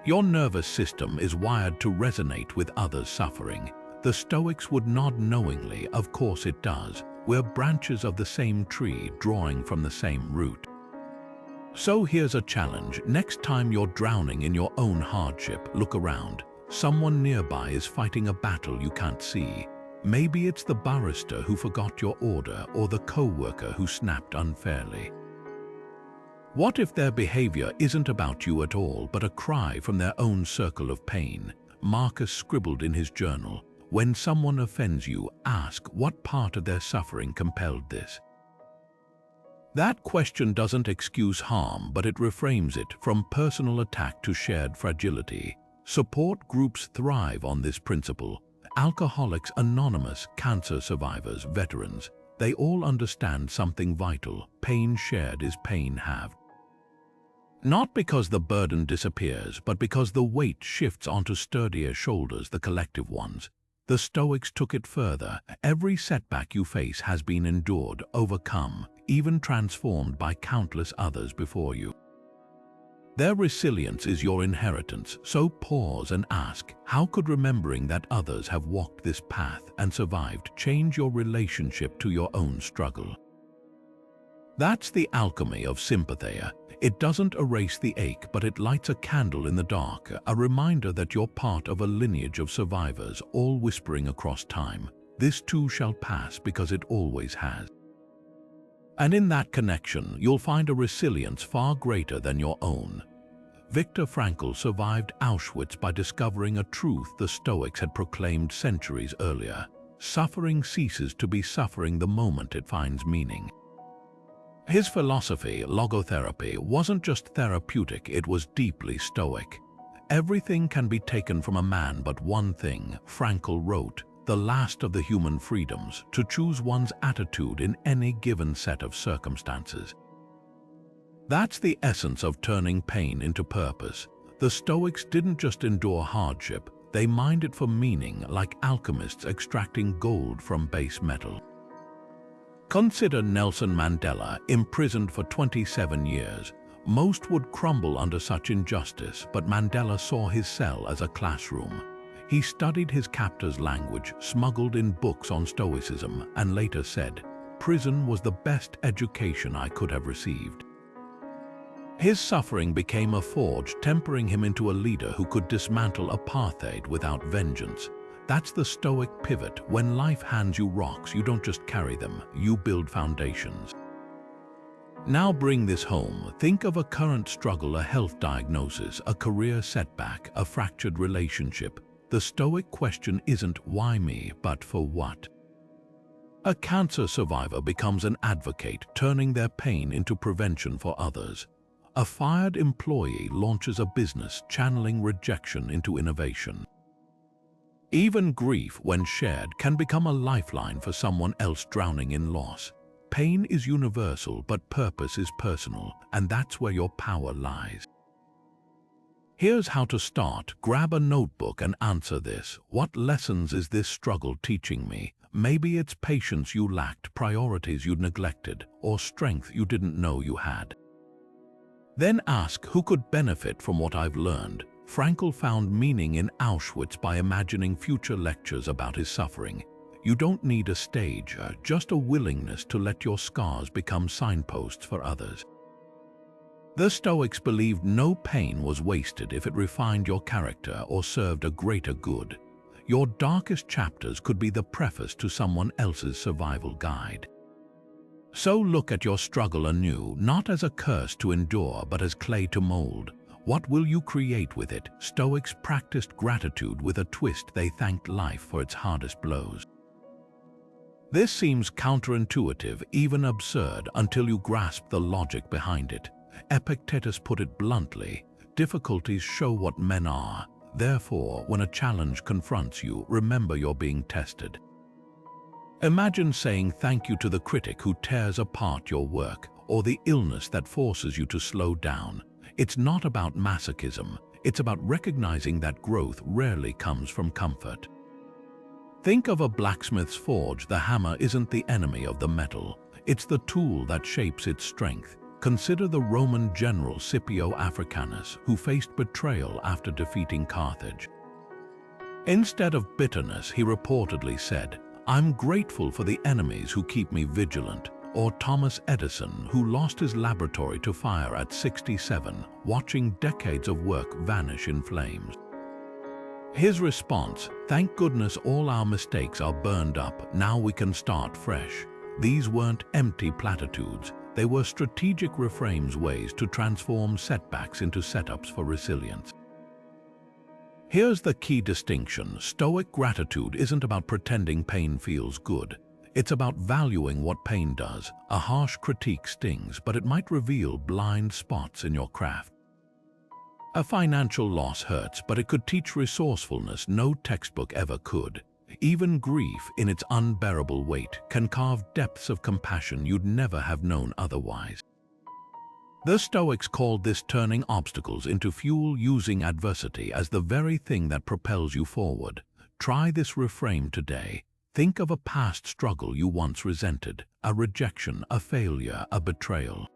Your nervous system is wired to resonate with others' suffering. The Stoics would nod knowingly, of course it does. We're branches of the same tree, drawing from the same root. So here's a challenge. Next time you're drowning in your own hardship, look around. Someone nearby is fighting a battle you can't see. Maybe it's the barrister who forgot your order or the co-worker who snapped unfairly. What if their behavior isn't about you at all, but a cry from their own circle of pain? Marcus scribbled in his journal, "When someone offends you, ask what part of their suffering compelled this." That question doesn't excuse harm, but it reframes it from personal attack to shared fragility. Support groups thrive on this principle. Alcoholics Anonymous, cancer survivors, veterans, they all understand something vital: pain shared is pain halved. Not because the burden disappears, but because the weight shifts onto sturdier shoulders, the collective ones. The Stoics took it further. Every setback you face has been endured, overcome, even transformed by countless others before you. Their resilience is your inheritance, so pause and ask, how could remembering that others have walked this path and survived change your relationship to your own struggle? That's the alchemy of Sympathia. It doesn't erase the ache, but it lights a candle in the dark, a reminder that you're part of a lineage of survivors, all whispering across time, "This too shall pass," because it always has. And in that connection, you'll find a resilience far greater than your own. Viktor Frankl survived Auschwitz by discovering a truth the Stoics had proclaimed centuries earlier: suffering ceases to be suffering the moment it finds meaning. His philosophy, logotherapy, wasn't just therapeutic, it was deeply Stoic. Everything can be taken from a man but one thing, Frankl wrote, the last of the human freedoms, to choose one's attitude in any given set of circumstances. That's the essence of turning pain into purpose. The Stoics didn't just endure hardship, they mined it for meaning, like alchemists extracting gold from base metal. Consider Nelson Mandela, imprisoned for 27 years. Most would crumble under such injustice, but Mandela saw his cell as a classroom. He studied his captor's language, smuggled in books on Stoicism, and later said, "Prison was the best education I could have received." His suffering became a forge, tempering him into a leader who could dismantle apartheid without vengeance. That's the Stoic pivot. When life hands you rocks, you don't just carry them, you build foundations. Now bring this home. Think of a current struggle, a health diagnosis, a career setback, a fractured relationship. The Stoic question isn't why me, but for what? A cancer survivor becomes an advocate, turning their pain into prevention for others. A fired employee launches a business, channeling rejection into innovation. Even grief, when shared, can become a lifeline for someone else drowning in loss. Pain is universal, but purpose is personal, and that's where your power lies. Here's how to start. Grab a notebook and answer this. What lessons is this struggle teaching me? Maybe it's patience you lacked, priorities you neglected, or strength you didn't know you had. Then ask, who could benefit from what I've learned? Frankl found meaning in Auschwitz by imagining future lectures about his suffering. You don't need a stage, just a willingness to let your scars become signposts for others. The Stoics believed no pain was wasted if it refined your character or served a greater good. Your darkest chapters could be the preface to someone else's survival guide. So look at your struggle anew, not as a curse to endure, but as clay to mold. What will you create with it? Stoics practiced gratitude with a twist. They thanked life for its hardest blows. This seems counterintuitive, even absurd, until you grasp the logic behind it. Epictetus put it bluntly, difficulties show what men are. Therefore, when a challenge confronts you, remember you're being tested. Imagine saying thank you to the critic who tears apart your work, or the illness that forces you to slow down. It's not about masochism, it's about recognizing that growth rarely comes from comfort. Think of a blacksmith's forge. The hammer isn't the enemy of the metal, it's the tool that shapes its strength. Consider the Roman general Scipio Africanus, who faced betrayal after defeating Carthage. Instead of bitterness, he reportedly said, "I'm grateful for the enemies who keep me vigilant." Or Thomas Edison, who lost his laboratory to fire at 67, watching decades of work vanish in flames. His response, "Thank goodness all our mistakes are burned up, now we can start fresh." These weren't empty platitudes, they were strategic reframes, ways to transform setbacks into setups for resilience. Here's the key distinction. Stoic gratitude isn't about pretending pain feels good. It's about valuing what pain does. A harsh critique stings, but it might reveal blind spots in your craft. A financial loss hurts, but it could teach resourcefulness no textbook ever could. even grief in its unbearable weight can carve depths of compassion you'd never have known otherwise. The Stoics called this turning obstacles into fuel, using adversity as the very thing that propels you forward. Try this reframe today. Think of a past struggle you once resented, a rejection, a failure, a betrayal.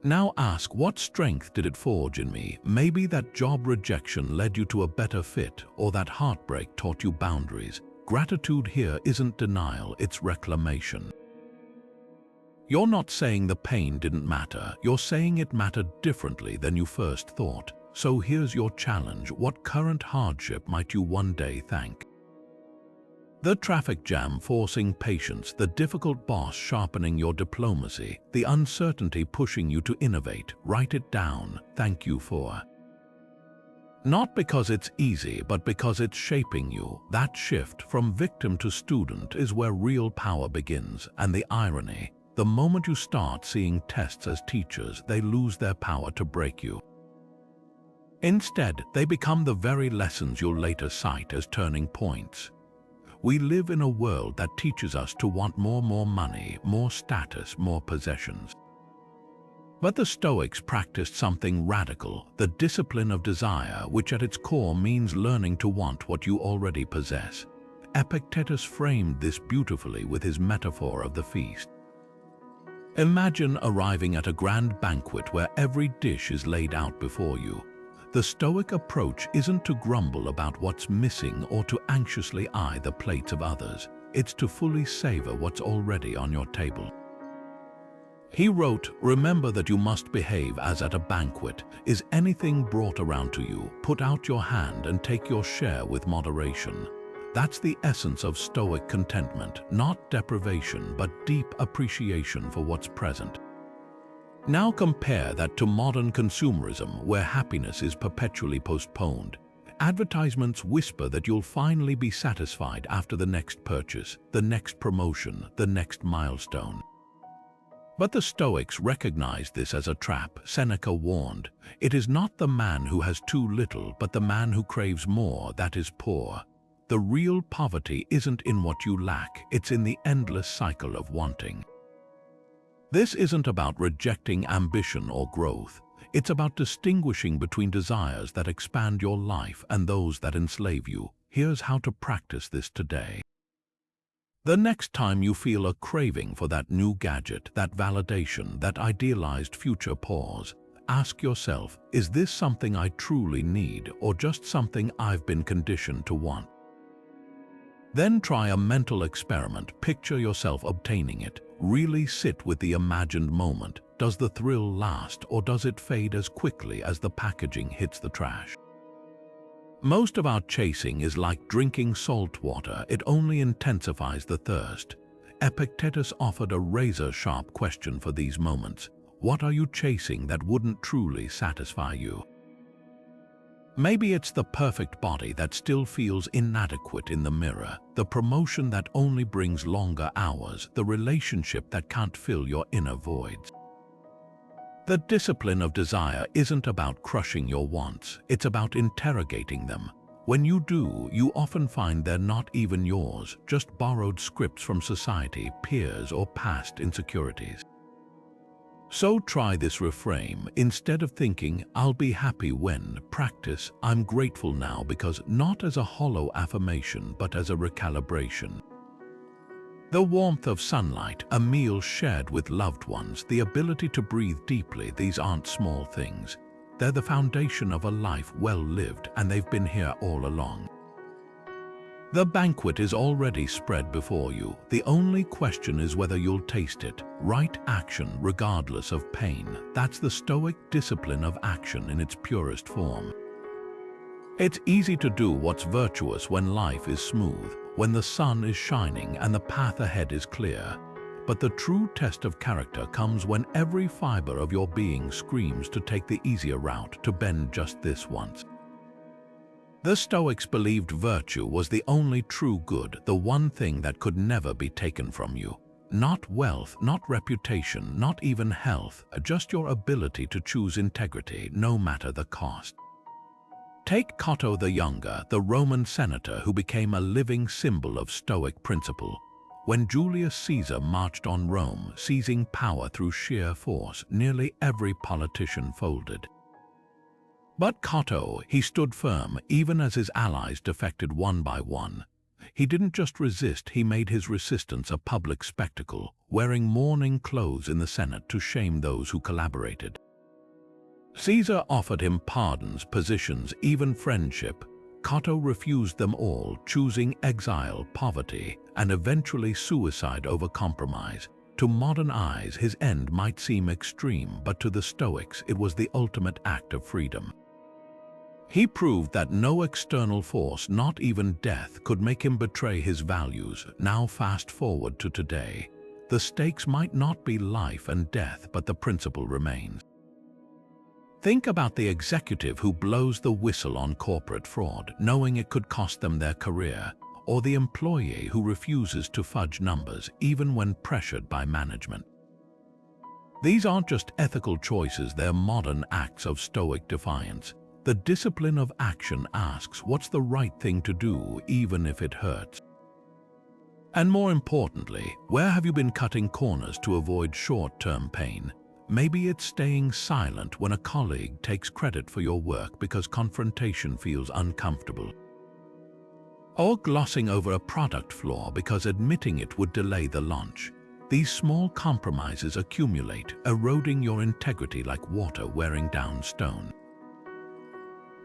Now ask, what strength did it forge in me? Maybe that job rejection led you to a better fit, or that heartbreak taught you boundaries. Gratitude here isn't denial, it's reclamation. You're not saying the pain didn't matter, you're saying it mattered differently than you first thought. So here's your challenge: what current hardship might you one day thank? The traffic jam forcing patience, the difficult boss sharpening your diplomacy, the uncertainty pushing you to innovate. Write it down. Thank you for. Not because it's easy, but because it's shaping you. That shift from victim to student is where real power begins. And the irony, the moment you start seeing tests as teachers, they lose their power to break you. Instead, they become the very lessons you'll later cite as turning points. We live in a world that teaches us to want more money, more status, more possessions. But the Stoics practiced something radical, the discipline of desire, which at its core means learning to want what you already possess. Epictetus framed this beautifully with his metaphor of the feast. Imagine arriving at a grand banquet where every dish is laid out before you. The Stoic approach isn't to grumble about what's missing or to anxiously eye the plates of others. It's to fully savor what's already on your table. He wrote, "Remember that you must behave as at a banquet. Is anything brought around to you, put out your hand and take your share with moderation." That's the essence of Stoic contentment, not deprivation, but deep appreciation for what's present. Now compare that to modern consumerism, where happiness is perpetually postponed. Advertisements whisper that you'll finally be satisfied after the next purchase, the next promotion, the next milestone. But the Stoics recognized this as a trap. Seneca warned, "It is not the man who has too little, but the man who craves more that is poor." The real poverty isn't in what you lack, it's in the endless cycle of wanting. This isn't about rejecting ambition or growth. It's about distinguishing between desires that expand your life and those that enslave you. Here's how to practice this today. The next time you feel a craving for that new gadget, that validation, that idealized future, pause. Ask yourself, is this something I truly need or just something I've been conditioned to want? Then try a mental experiment. Picture yourself obtaining it. Really sit with the imagined moment. Does the thrill last, or does it fade as quickly as the packaging hits the trash? Most of our chasing is like drinking salt water. It only intensifies the thirst. Epictetus offered a razor-sharp question for these moments. What are you chasing that wouldn't truly satisfy you? Maybe it's the perfect body that still feels inadequate in the mirror, the promotion that only brings longer hours, the relationship that can't fill your inner voids. The discipline of desire isn't about crushing your wants, it's about interrogating them. When you do, you often find they're not even yours, just borrowed scripts from society, peers, or past insecurities. So try this reframe. Instead of thinking, "I'll be happy when," practice, "I'm grateful now because," not as a hollow affirmation, but as a recalibration. The warmth of sunlight, a meal shared with loved ones, the ability to breathe deeply, these aren't small things. They're the foundation of a life well lived, and they've been here all along. The banquet is already spread before you. The only question is whether you'll taste it. Right action regardless of pain. That's the Stoic discipline of action in its purest form. It's easy to do what's virtuous when life is smooth, when the sun is shining and the path ahead is clear. But the true test of character comes when every fiber of your being screams to take the easier route, to bend just this once. The Stoics believed virtue was the only true good, the one thing that could never be taken from you. Not wealth, not reputation, not even health, just your ability to choose integrity, no matter the cost. Take Cato the Younger, the Roman senator who became a living symbol of Stoic principle. When Julius Caesar marched on Rome, seizing power through sheer force, nearly every politician folded. But Cato, he stood firm, even as his allies defected one by one. He didn't just resist, he made his resistance a public spectacle, wearing mourning clothes in the Senate to shame those who collaborated. Caesar offered him pardons, positions, even friendship. Cato refused them all, choosing exile, poverty, and eventually suicide over compromise. To modern eyes, his end might seem extreme, but to the Stoics, it was the ultimate act of freedom. He proved that no external force, not even death, could make him betray his values. Now fast forward to today. The stakes might not be life and death, but the principle remains. Think about the executive who blows the whistle on corporate fraud, knowing it could cost them their career, or the employee who refuses to fudge numbers, even when pressured by management. These aren't just ethical choices, they're modern acts of Stoic defiance. The discipline of action asks, what's the right thing to do, even if it hurts? And more importantly, where have you been cutting corners to avoid short-term pain? Maybe it's staying silent when a colleague takes credit for your work because confrontation feels uncomfortable. Or glossing over a product flaw because admitting it would delay the launch. These small compromises accumulate, eroding your integrity like water wearing down stone.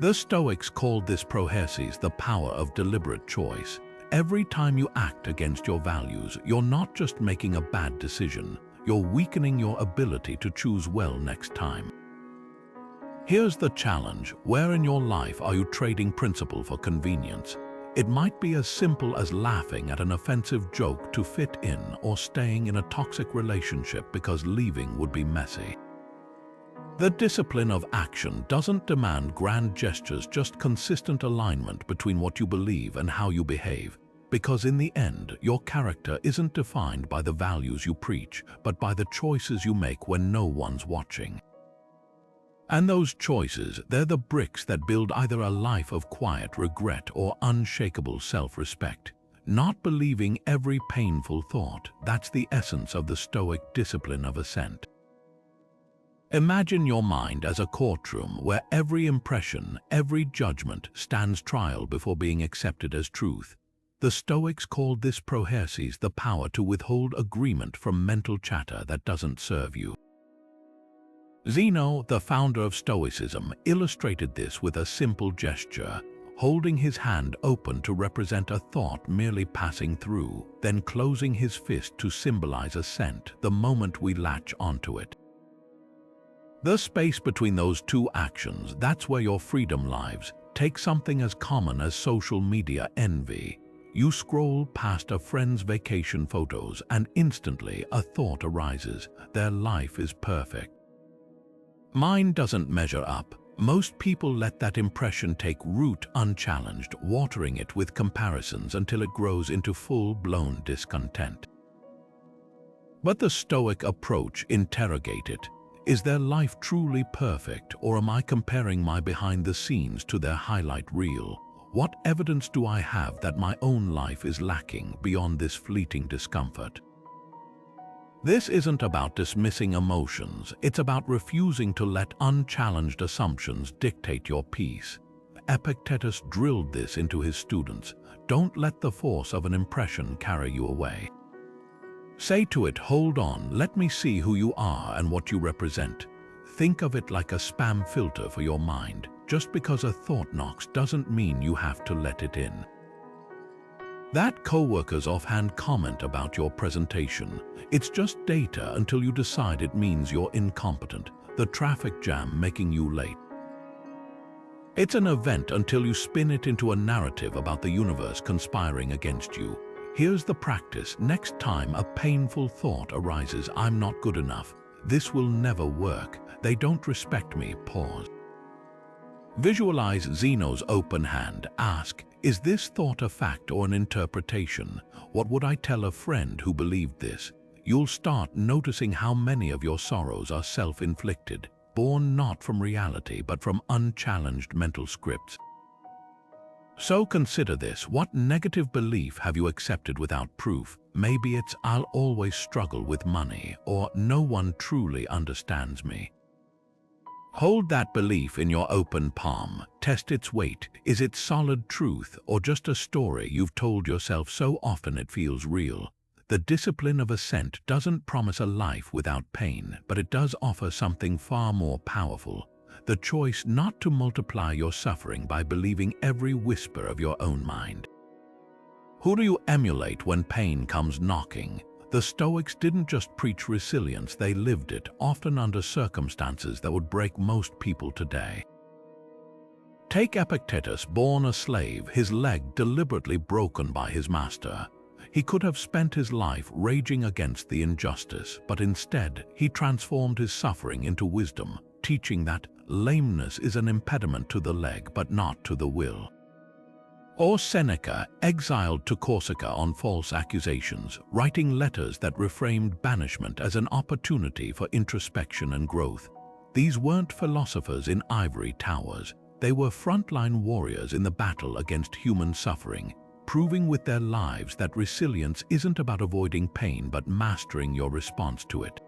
The Stoics called this prohersis, the power of deliberate choice. Every time you act against your values, you're not just making a bad decision, you're weakening your ability to choose well next time. Here's the challenge: where in your life are you trading principle for convenience? It might be as simple as laughing at an offensive joke to fit in, or staying in a toxic relationship because leaving would be messy. The discipline of action doesn't demand grand gestures, just consistent alignment between what you believe and how you behave. Because in the end, your character isn't defined by the values you preach, but by the choices you make when no one's watching. And those choices, they're the bricks that build either a life of quiet regret or unshakable self-respect. Not believing every painful thought, that's the essence of the Stoic discipline of assent. Imagine your mind as a courtroom where every impression, every judgment stands trial before being accepted as truth. The Stoics called this prohersis, the power to withhold agreement from mental chatter that doesn't serve you. Zeno, the founder of Stoicism, illustrated this with a simple gesture, holding his hand open to represent a thought merely passing through, then closing his fist to symbolize assent the moment we latch onto it. The space between those two actions, that's where your freedom lives. Take something as common as social media envy. You scroll past a friend's vacation photos and instantly a thought arises: their life is perfect. Mine doesn't measure up. Most people let that impression take root unchallenged, watering it with comparisons until it grows into full-blown discontent. But the Stoic approach, interrogate it. Is their life truly perfect, or am I comparing my behind the scenes to their highlight reel? What evidence do I have that my own life is lacking beyond this fleeting discomfort? This isn't about dismissing emotions, it's about refusing to let unchallenged assumptions dictate your peace. Epictetus drilled this into his students: don't let the force of an impression carry you away. Say to it, hold on, let me see who you are and what you represent. Think of it like a spam filter for your mind. Just because a thought knocks doesn't mean you have to let it in. That coworker's offhand comment about your presentation, it's just data until you decide it means you're incompetent. The traffic jam making you late. It's an event until you spin it into a narrative about the universe conspiring against you. Here's the practice: next time a painful thought arises, I'm not good enough, this will never work, they don't respect me, pause. Visualize Zeno's open hand. Ask, is this thought a fact or an interpretation? What would I tell a friend who believed this? You'll start noticing how many of your sorrows are self-inflicted, born not from reality but from unchallenged mental scripts. So consider this: what negative belief have you accepted without proof? Maybe it's "I'll always struggle with money," or "No one truly understands me." Hold that belief in your open palm. Test its weight. Is it solid truth or just a story you've told yourself so often it feels real? The discipline of assent doesn't promise a life without pain, but it does offer something far more powerful: the choice not to multiply your suffering by believing every whisper of your own mind. Who do you emulate when pain comes knocking? The Stoics didn't just preach resilience, they lived it, often under circumstances that would break most people today. Take Epictetus, born a slave, his leg deliberately broken by his master. He could have spent his life raging against the injustice, but instead he transformed his suffering into wisdom, teaching that lameness is an impediment to the leg but not to the will. Or Seneca, exiled to Corsica on false accusations, writing letters that reframed banishment as an opportunity for introspection and growth. These weren't philosophers in ivory towers. They were frontline warriors in the battle against human suffering, proving with their lives that resilience isn't about avoiding pain but mastering your response to it.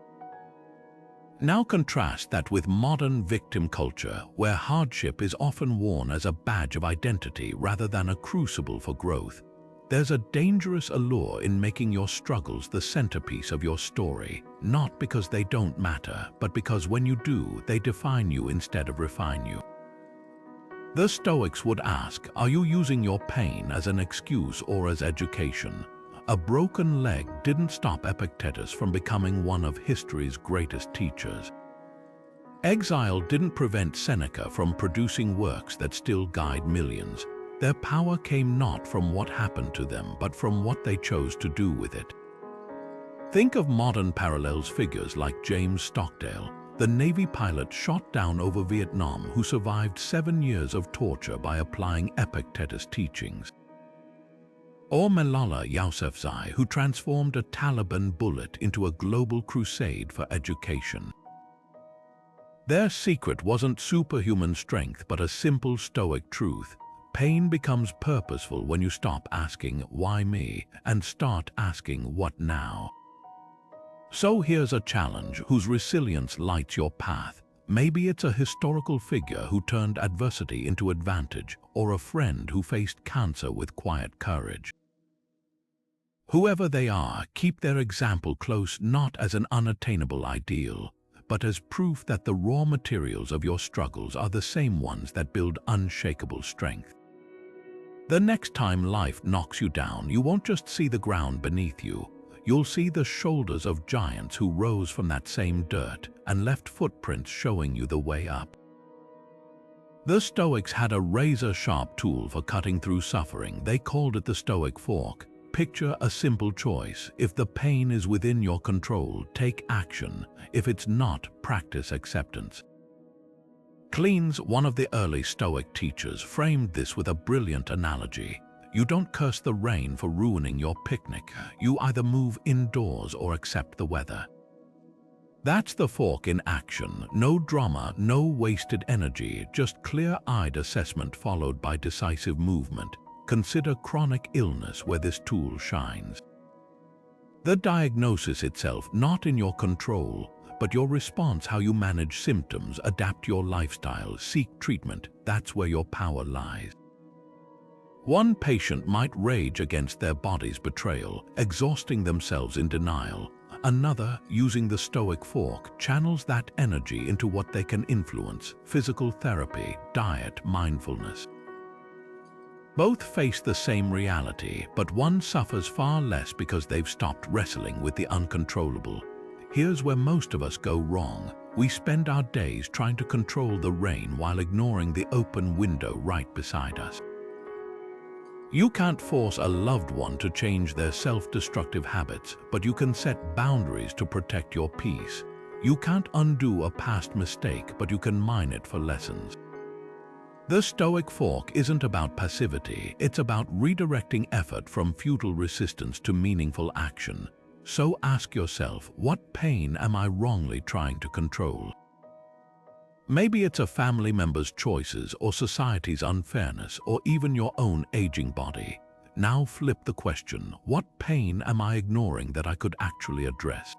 Now contrast that with modern victim culture, where hardship is often worn as a badge of identity rather than a crucible for growth. There's a dangerous allure in making your struggles the centerpiece of your story, not because they don't matter, but because when you do, they define you instead of refine you. The Stoics would ask, are you using your pain as an excuse or as education? A broken leg didn't stop Epictetus from becoming one of history's greatest teachers. Exile didn't prevent Seneca from producing works that still guide millions. Their power came not from what happened to them, but from what they chose to do with it. Think of modern parallels: figures like James Stockdale, the Navy pilot shot down over Vietnam who survived 7 years of torture by applying Epictetus' teachings. Or Malala Yousafzai, who transformed a Taliban bullet into a global crusade for education. Their secret wasn't superhuman strength, but a simple Stoic truth: pain becomes purposeful when you stop asking, "Why me?" and start asking, "What now?" So here's a challenge whose resilience lights your path. Maybe it's a historical figure who turned adversity into advantage, or a friend who faced cancer with quiet courage. Whoever they are, keep their example close, not as an unattainable ideal, but as proof that the raw materials of your struggles are the same ones that build unshakable strength. The next time life knocks you down, you won't just see the ground beneath you. You'll see the shoulders of giants who rose from that same dirt and left footprints showing you the way up. The Stoics had a razor-sharp tool for cutting through suffering. They called it the Stoic fork. Picture a simple choice: if the pain is within your control, take action. If it's not, practice acceptance. Cleans, one of the early Stoic teachers, framed this with a brilliant analogy. You don't curse the rain for ruining your picnic. You either move indoors or accept the weather. That's the fork in action. No drama, no wasted energy, just clear-eyed assessment followed by decisive movement. Consider chronic illness where this tool shines. The diagnosis itself not in your control, but your response, how you manage symptoms, adapt your lifestyle, seek treatment. That's where your power lies. One patient might rage against their body's betrayal, exhausting themselves in denial. Another, using the Stoic fork, channels that energy into what they can influence: physical therapy, diet, mindfulness. Both face the same reality, but one suffers far less because they've stopped wrestling with the uncontrollable. Here's where most of us go wrong. We spend our days trying to control the rain while ignoring the open window right beside us. You can't force a loved one to change their self-destructive habits, but you can set boundaries to protect your peace. You can't undo a past mistake, but you can mine it for lessons. The Stoic fork isn't about passivity, it's about redirecting effort from futile resistance to meaningful action. So ask yourself, what pain am I wrongly trying to control? Maybe it's a family member's choices or society's unfairness or even your own aging body. Now flip the question, what pain am I ignoring that I could actually address?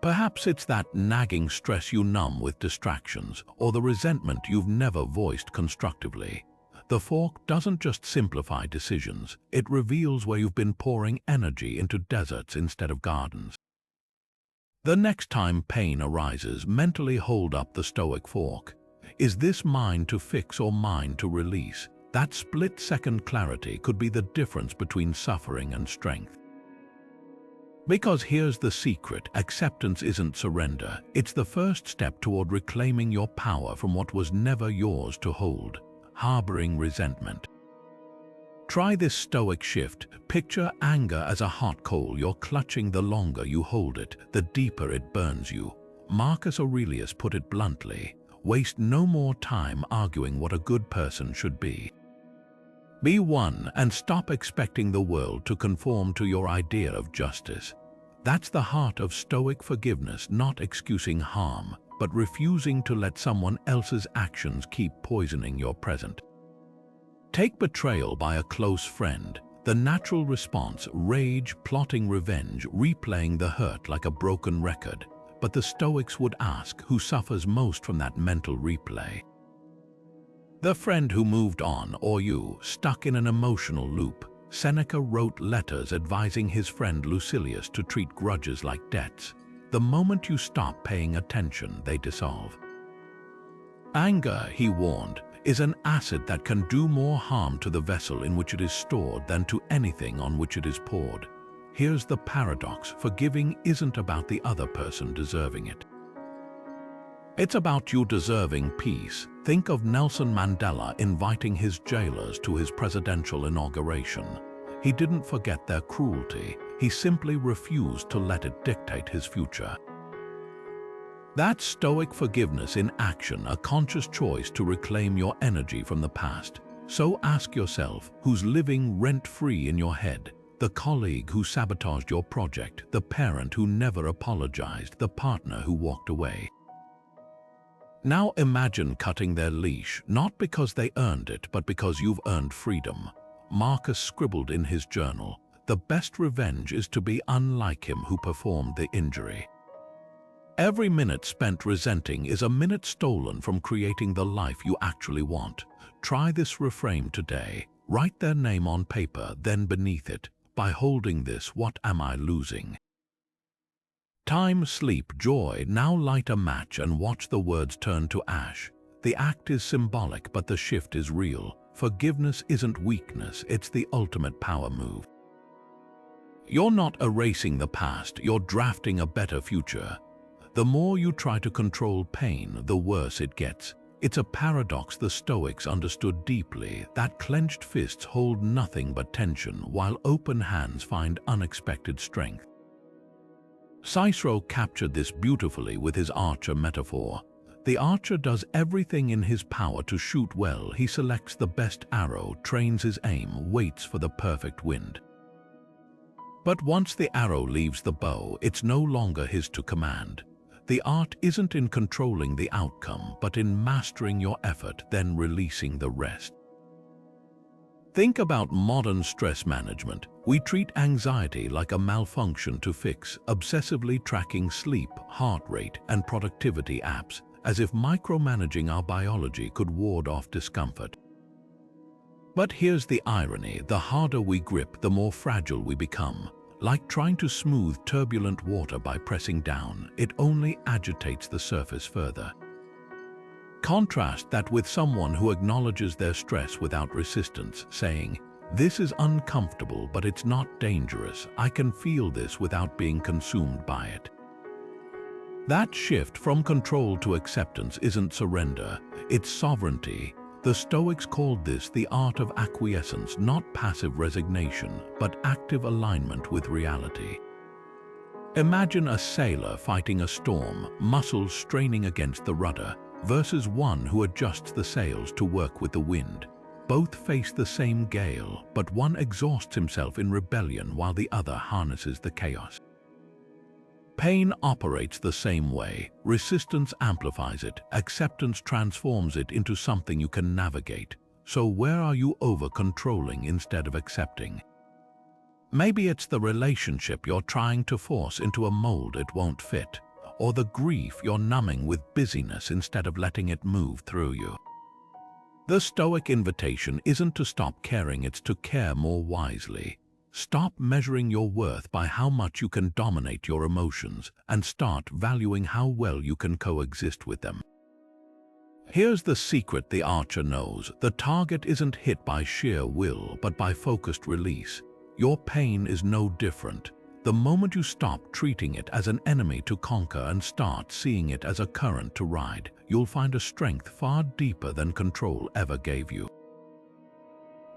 Perhaps it's that nagging stress you numb with distractions or the resentment you've never voiced constructively. The fork doesn't just simplify decisions, it reveals where you've been pouring energy into deserts instead of gardens. The next time pain arises, mentally hold up the Stoic fork. Is this mine to fix or mine to release? That split-second clarity could be the difference between suffering and strength. Because here's the secret, acceptance isn't surrender. It's the first step toward reclaiming your power from what was never yours to hold, harboring resentment. Try this Stoic shift. Picture anger as a hot coal you're clutching. The longer you hold it, the deeper it burns you. Marcus Aurelius put it bluntly, waste no more time arguing what a good person should be. Be one and stop expecting the world to conform to your idea of justice. That's the heart of Stoic forgiveness, not excusing harm, but refusing to let someone else's actions keep poisoning your present. Take betrayal by a close friend. The natural response, rage, plotting revenge, replaying the hurt like a broken record. But the Stoics would ask, who suffers most from that mental replay? The friend who moved on, or you, stuck in an emotional loop? Seneca wrote letters advising his friend Lucilius to treat grudges like debts. The moment you stop paying attention, they dissolve. Anger, he warned, is an acid that can do more harm to the vessel in which it is stored than to anything on which it is poured. Here's the paradox: forgiving isn't about the other person deserving it. It's about you deserving peace. Think of Nelson Mandela inviting his jailers to his presidential inauguration. He didn't forget their cruelty, he simply refused to let it dictate his future. That's Stoic forgiveness in action, a conscious choice to reclaim your energy from the past. So ask yourself, who's living rent-free in your head? The colleague who sabotaged your project, the parent who never apologized, the partner who walked away. Now imagine cutting their leash, not because they earned it, but because you've earned freedom. Marcus scribbled in his journal, "The best revenge is to be unlike him who performed the injury." Every minute spent resenting is a minute stolen from creating the life you actually want. Try this reframe today. Write their name on paper, then beneath it, by holding this, what am I losing? Time, sleep, joy. Now light a match and watch the words turn to ash. The act is symbolic, but the shift is real. Forgiveness isn't weakness, it's the ultimate power move. You're not erasing the past, you're drafting a better future. The more you try to control pain, the worse it gets. It's a paradox the Stoics understood deeply, that clenched fists hold nothing but tension, while open hands find unexpected strength. Cicero captured this beautifully with his archer metaphor. The archer does everything in his power to shoot well. He selects the best arrow, trains his aim, waits for the perfect wind. But once the arrow leaves the bow, it's no longer his to command. The art isn't in controlling the outcome, but in mastering your effort, then releasing the rest. Think about modern stress management. We treat anxiety like a malfunction to fix, obsessively tracking sleep, heart rate, and productivity apps, as if micromanaging our biology could ward off discomfort. But here's the irony: the harder we grip, the more fragile we become. Like trying to smooth turbulent water by pressing down, it only agitates the surface further. Contrast that with someone who acknowledges their stress without resistance, saying, "This is uncomfortable, but it's not dangerous. I can feel this without being consumed by it." That shift from control to acceptance isn't surrender, it's sovereignty. The Stoics called this the art of acquiescence, not passive resignation, but active alignment with reality. Imagine a sailor fighting a storm, muscles straining against the rudder, versus one who adjusts the sails to work with the wind. Both face the same gale, but one exhausts himself in rebellion while the other harnesses the chaos. Pain operates the same way. Resistance amplifies it. Acceptance transforms it into something you can navigate. So where are you over-controlling instead of accepting? Maybe it's the relationship you're trying to force into a mold it won't fit, or the grief you're numbing with busyness instead of letting it move through you. The Stoic invitation isn't to stop caring, it's to care more wisely. Stop measuring your worth by how much you can dominate your emotions and start valuing how well you can coexist with them. Here's the secret the archer knows. The target isn't hit by sheer will, but by focused release. Your pain is no different. The moment you stop treating it as an enemy to conquer and start seeing it as a current to ride, you'll find a strength far deeper than control ever gave you.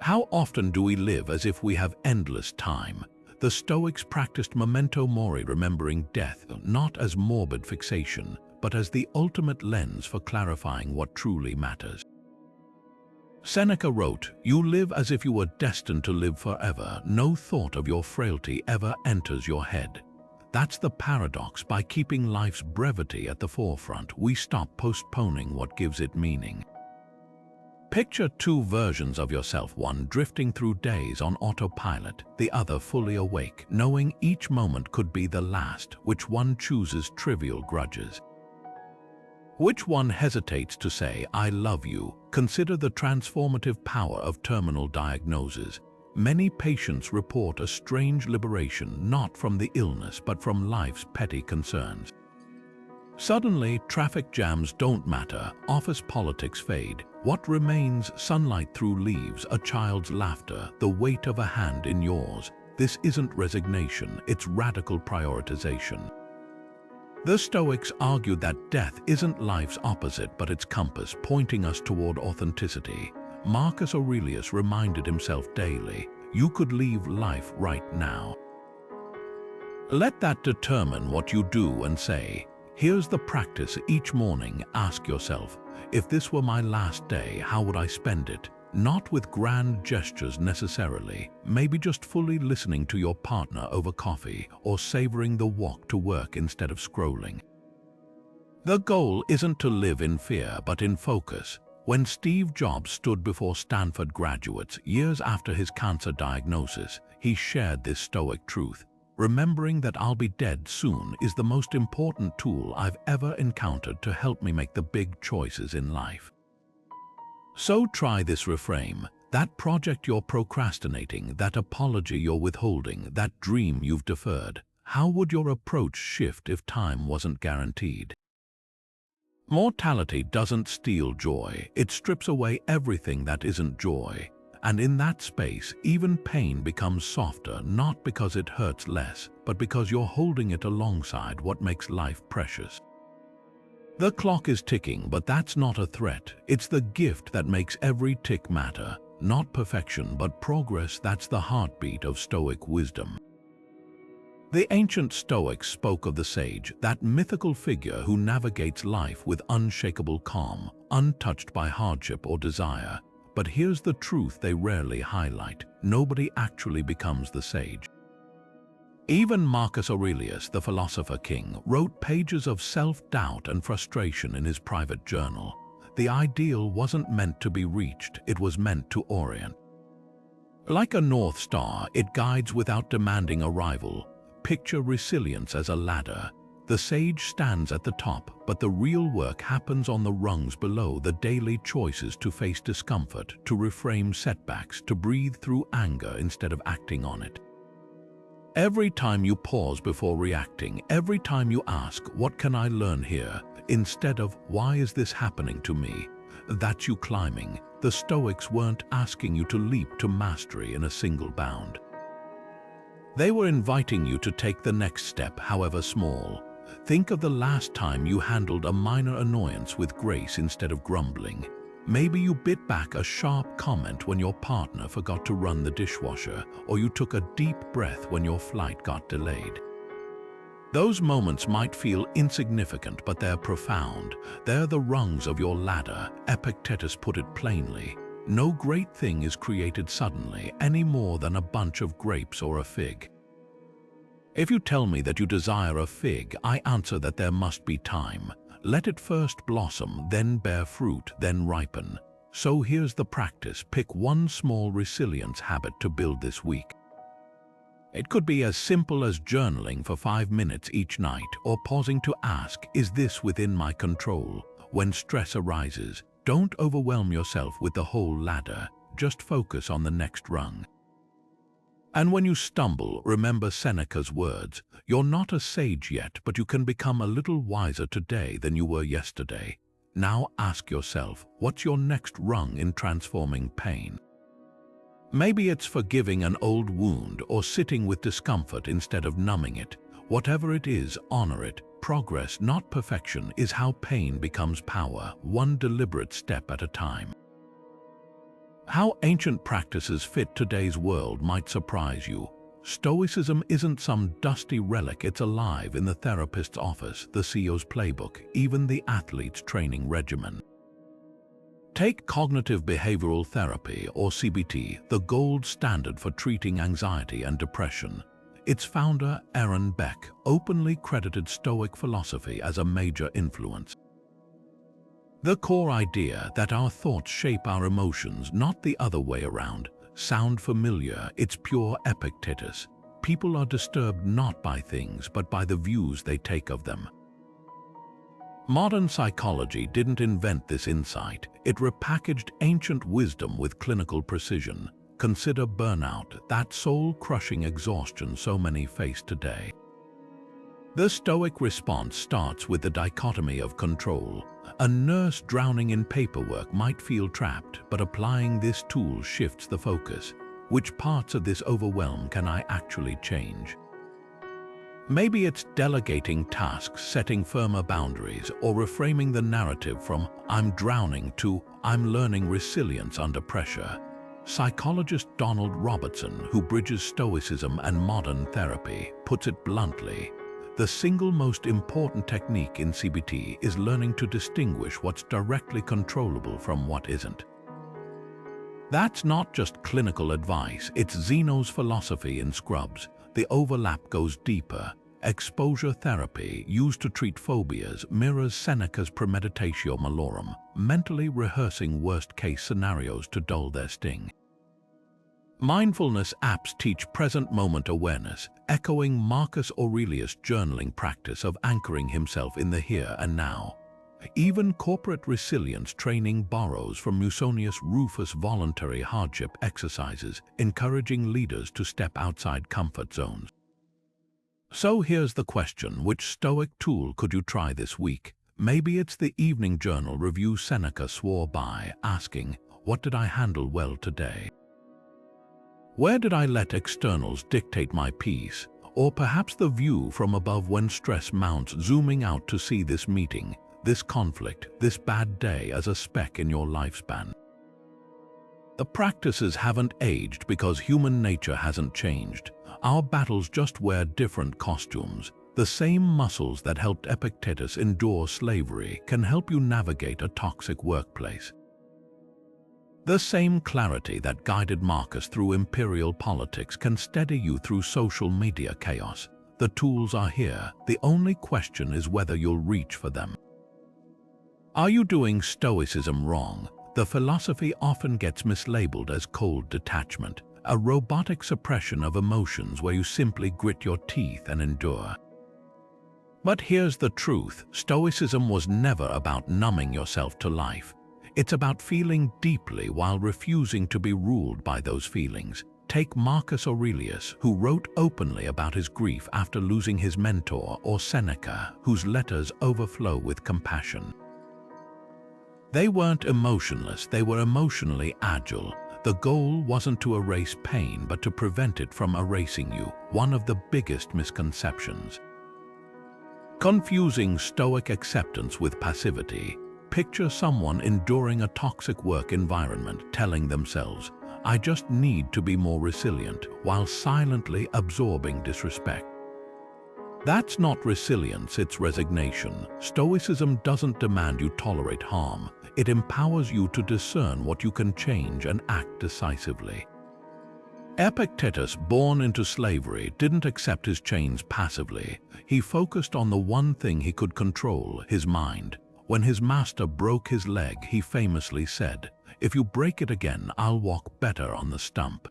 How often do we live as if we have endless time? The Stoics practiced memento mori, remembering death, not as morbid fixation, but as the ultimate lens for clarifying what truly matters. Seneca wrote, "You live as if you were destined to live forever. No thought of your frailty ever enters your head." That's the paradox. By keeping life's brevity at the forefront, we stop postponing what gives it meaning. Picture two versions of yourself, one drifting through days on autopilot, the other fully awake, knowing each moment could be the last. Which one chooses trivial grudges? Which one hesitates to say, "I love you"? Consider the transformative power of terminal diagnosis. Many patients report a strange liberation, not from the illness, but from life's petty concerns. Suddenly, traffic jams don't matter, office politics fade. What remains? Sunlight through leaves, a child's laughter, the weight of a hand in yours. This isn't resignation, it's radical prioritization. The Stoics argued that death isn't life's opposite, but its compass, pointing us toward authenticity. Marcus Aurelius reminded himself daily, "You could leave life right now." Let that determine what you do and say. Here's the practice each morning. Ask yourself, if this were my last day, how would I spend it? Not with grand gestures necessarily, maybe just fully listening to your partner over coffee or savoring the walk to work instead of scrolling. The goal isn't to live in fear, but in focus. When Steve Jobs stood before Stanford graduates years after his cancer diagnosis, he shared this Stoic truth. Remembering that I'll be dead soon is the most important tool I've ever encountered to help me make the big choices in life. So try this reframe. That project you're procrastinating, that apology you're withholding, that dream you've deferred. How would your approach shift if time wasn't guaranteed? Mortality doesn't steal joy. It strips away everything that isn't joy. And in that space, even pain becomes softer, not because it hurts less, but because you're holding it alongside what makes life precious. The clock is ticking, but that's not a threat. It's the gift that makes every tick matter. Not perfection, but progress. That's the heartbeat of Stoic wisdom. The ancient Stoics spoke of the sage, that mythical figure who navigates life with unshakable calm, untouched by hardship or desire. But here's the truth they rarely highlight. Nobody actually becomes the sage. Even Marcus Aurelius, the philosopher king, wrote pages of self-doubt and frustration in his private journal. The ideal wasn't meant to be reached, it was meant to orient. Like a North Star, it guides without demanding a rival. Picture resilience as a ladder. The sage stands at the top, but the real work happens on the rungs below, the daily choices to face discomfort, to reframe setbacks, to breathe through anger instead of acting on it. Every time you pause before reacting, every time you ask, "What can I learn here?" instead of, "Why is this happening to me?" that's you climbing. The Stoics weren't asking you to leap to mastery in a single bound. They were inviting you to take the next step, however small. Think of the last time you handled a minor annoyance with grace instead of grumbling. Maybe you bit back a sharp comment when your partner forgot to run the dishwasher, or you took a deep breath when your flight got delayed. Those moments might feel insignificant, but they're profound. They're the rungs of your ladder. Epictetus put it plainly. No great thing is created suddenly, any more than a bunch of grapes or a fig. If you tell me that you desire a fig, I answer that there must be time. Let it first blossom, then bear fruit, then ripen. So here's the practice. Pick one small resilience habit to build this week. It could be as simple as journaling for 5 minutes each night, or pausing to ask, is this within my control? When stress arises, don't overwhelm yourself with the whole ladder. Just focus on the next rung. And when you stumble, remember Seneca's words. You're not a sage yet, but you can become a little wiser today than you were yesterday. Now ask yourself, what's your next rung in transforming pain? Maybe it's forgiving an old wound or sitting with discomfort instead of numbing it. Whatever it is, honor it. Progress, not perfection, is how pain becomes power, one deliberate step at a time. How ancient practices fit today's world might surprise you. Stoicism isn't some dusty relic, it's alive in the therapist's office, the CEO's playbook, even the athlete's training regimen. Take cognitive behavioral therapy, or CBT, the gold standard for treating anxiety and depression. Its founder, Aaron Beck, openly credited Stoic philosophy as a major influence. The core idea that our thoughts shape our emotions, not the other way around, sound familiar? It's pure Epictetus. People are disturbed not by things, but by the views they take of them. Modern psychology didn't invent this insight. It repackaged ancient wisdom with clinical precision. Consider burnout, that soul-crushing exhaustion so many face today. The Stoic response starts with the dichotomy of control. A nurse drowning in paperwork might feel trapped, but applying this tool shifts the focus. Which parts of this overwhelm can I actually change? Maybe it's delegating tasks, setting firmer boundaries, or reframing the narrative from "I'm drowning" to "I'm learning resilience under pressure." Psychologist Donald Robertson, who bridges Stoicism and modern therapy, puts it bluntly: the single most important technique in CBT is learning to distinguish what's directly controllable from what isn't. That's not just clinical advice, it's Zeno's philosophy in Scrubs. The overlap goes deeper. Exposure therapy, used to treat phobias, mirrors Seneca's Premeditatio Malorum, mentally rehearsing worst-case scenarios to dull their sting. Mindfulness apps teach present-moment awareness, echoing Marcus Aurelius' journaling practice of anchoring himself in the here and now. Even corporate resilience training borrows from Musonius Rufus' voluntary hardship exercises, encouraging leaders to step outside comfort zones. So here's the question: which Stoic tool could you try this week? Maybe it's the evening journal review Seneca swore by, asking, what did I handle well today? Where did I let externals dictate my peace? Or perhaps the view from above when stress mounts, zooming out to see this meeting, this conflict, this bad day as a speck in your lifespan. The practices haven't aged because human nature hasn't changed. Our battles just wear different costumes. The same muscles that helped Epictetus endure slavery can help you navigate a toxic workplace. The same clarity that guided Marcus through imperial politics can steady you through social media chaos. The tools are here. The only question is whether you'll reach for them. Are you doing Stoicism wrong? The philosophy often gets mislabeled as cold detachment, a robotic suppression of emotions where you simply grit your teeth and endure. But here's the truth: Stoicism was never about numbing yourself to life. It's about feeling deeply while refusing to be ruled by those feelings. Take Marcus Aurelius, who wrote openly about his grief after losing his mentor, or Seneca, whose letters overflow with compassion. They weren't emotionless, they were emotionally agile. The goal wasn't to erase pain, but to prevent it from erasing you, one of the biggest misconceptions. Confusing Stoic acceptance with passivity. Picture someone enduring a toxic work environment, telling themselves, "I just need to be more resilient," while silently absorbing disrespect. That's not resilience, it's resignation. Stoicism doesn't demand you tolerate harm. It empowers you to discern what you can change and act decisively. Epictetus, born into slavery, didn't accept his chains passively. He focused on the one thing he could control, his mind. When his master broke his leg, he famously said, "If you break it again, I'll walk better on the stump."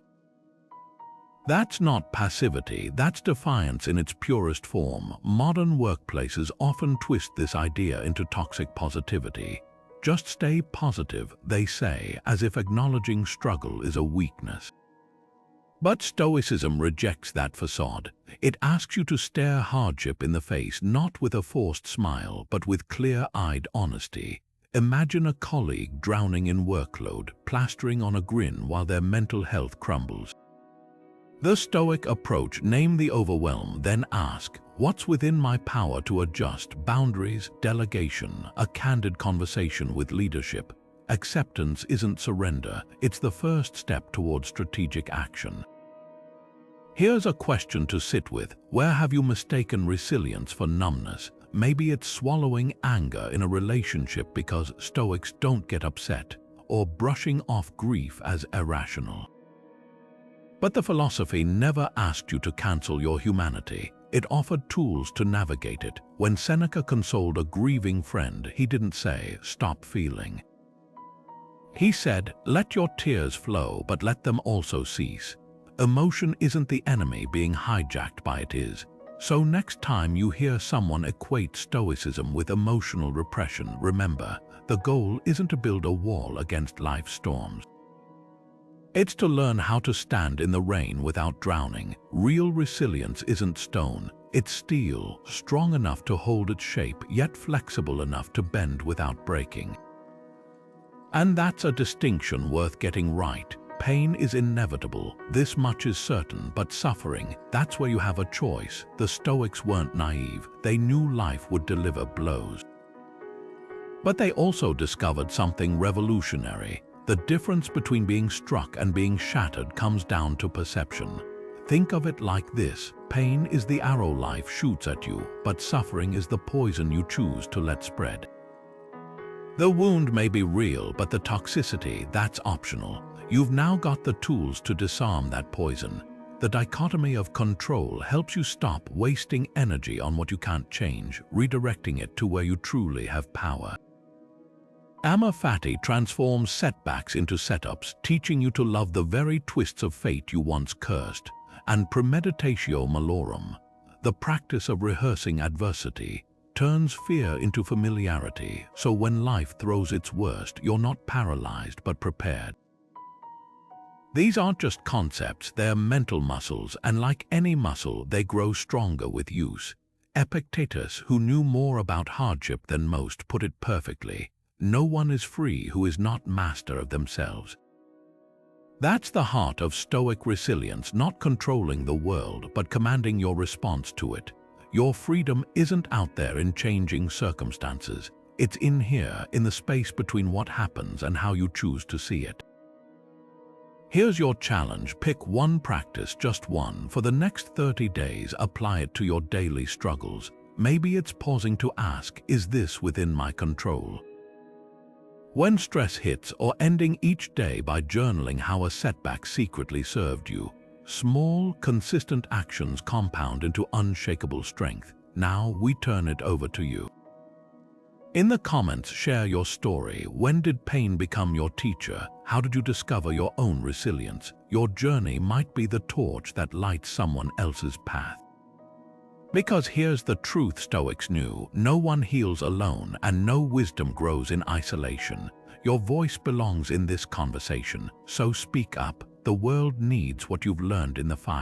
That's not passivity, that's defiance in its purest form. Modern workplaces often twist this idea into toxic positivity. Just stay positive, they say, as if acknowledging struggle is a weakness. But Stoicism rejects that facade. It asks you to stare hardship in the face, not with a forced smile, but with clear-eyed honesty. Imagine a colleague drowning in workload, plastering on a grin while their mental health crumbles. The Stoic approach: name the overwhelm, then ask, what's within my power to adjust? Boundaries, delegation, a candid conversation with leadership. Acceptance isn't surrender, it's the first step toward strategic action. Here's a question to sit with. Where have you mistaken resilience for numbness? Maybe it's swallowing anger in a relationship because Stoics don't get upset, or brushing off grief as irrational. But the philosophy never asked you to cancel your humanity. It offered tools to navigate it. When Seneca consoled a grieving friend, he didn't say, "Stop feeling." He said, "Let your tears flow, but let them also cease." Emotion isn't the enemy, being hijacked by it is. So next time you hear someone equate Stoicism with emotional repression, remember, the goal isn't to build a wall against life's storms. It's to learn how to stand in the rain without drowning. Real resilience isn't stone, it's steel, strong enough to hold its shape, yet flexible enough to bend without breaking. And that's a distinction worth getting right. Pain is inevitable, this much is certain, but suffering, that's where you have a choice. The Stoics weren't naive, they knew life would deliver blows. But they also discovered something revolutionary. The difference between being struck and being shattered comes down to perception. Think of it like this: pain is the arrow life shoots at you, but suffering is the poison you choose to let spread. The wound may be real, but the toxicity, that's optional. You've now got the tools to disarm that poison. The dichotomy of control helps you stop wasting energy on what you can't change, redirecting it to where you truly have power. Amor Fati transforms setbacks into setups, teaching you to love the very twists of fate you once cursed. And Premeditatio Malorum, the practice of rehearsing adversity, turns fear into familiarity, so when life throws its worst, you're not paralyzed but prepared. These aren't just concepts, they're mental muscles, and like any muscle, they grow stronger with use. Epictetus, who knew more about hardship than most, put it perfectly: no one is free who is not master of themselves. That's the heart of Stoic resilience, not controlling the world, but commanding your response to it. Your freedom isn't out there in changing circumstances. It's in here, in the space between what happens and how you choose to see it. Here's your challenge: pick one practice, just one. For the next 30 days, apply it to your daily struggles. Maybe it's pausing to ask, is this within my control? When stress hits, or ending each day by journaling how a setback secretly served you. Small, consistent actions compound into unshakable strength. Now we turn it over to you. In the comments, share your story. When did pain become your teacher? How did you discover your own resilience? Your journey might be the torch that lights someone else's path. Because here's the truth Stoics knew: no one heals alone, and no wisdom grows in isolation. Your voice belongs in this conversation, so speak up. The world needs what you've learned in the fire.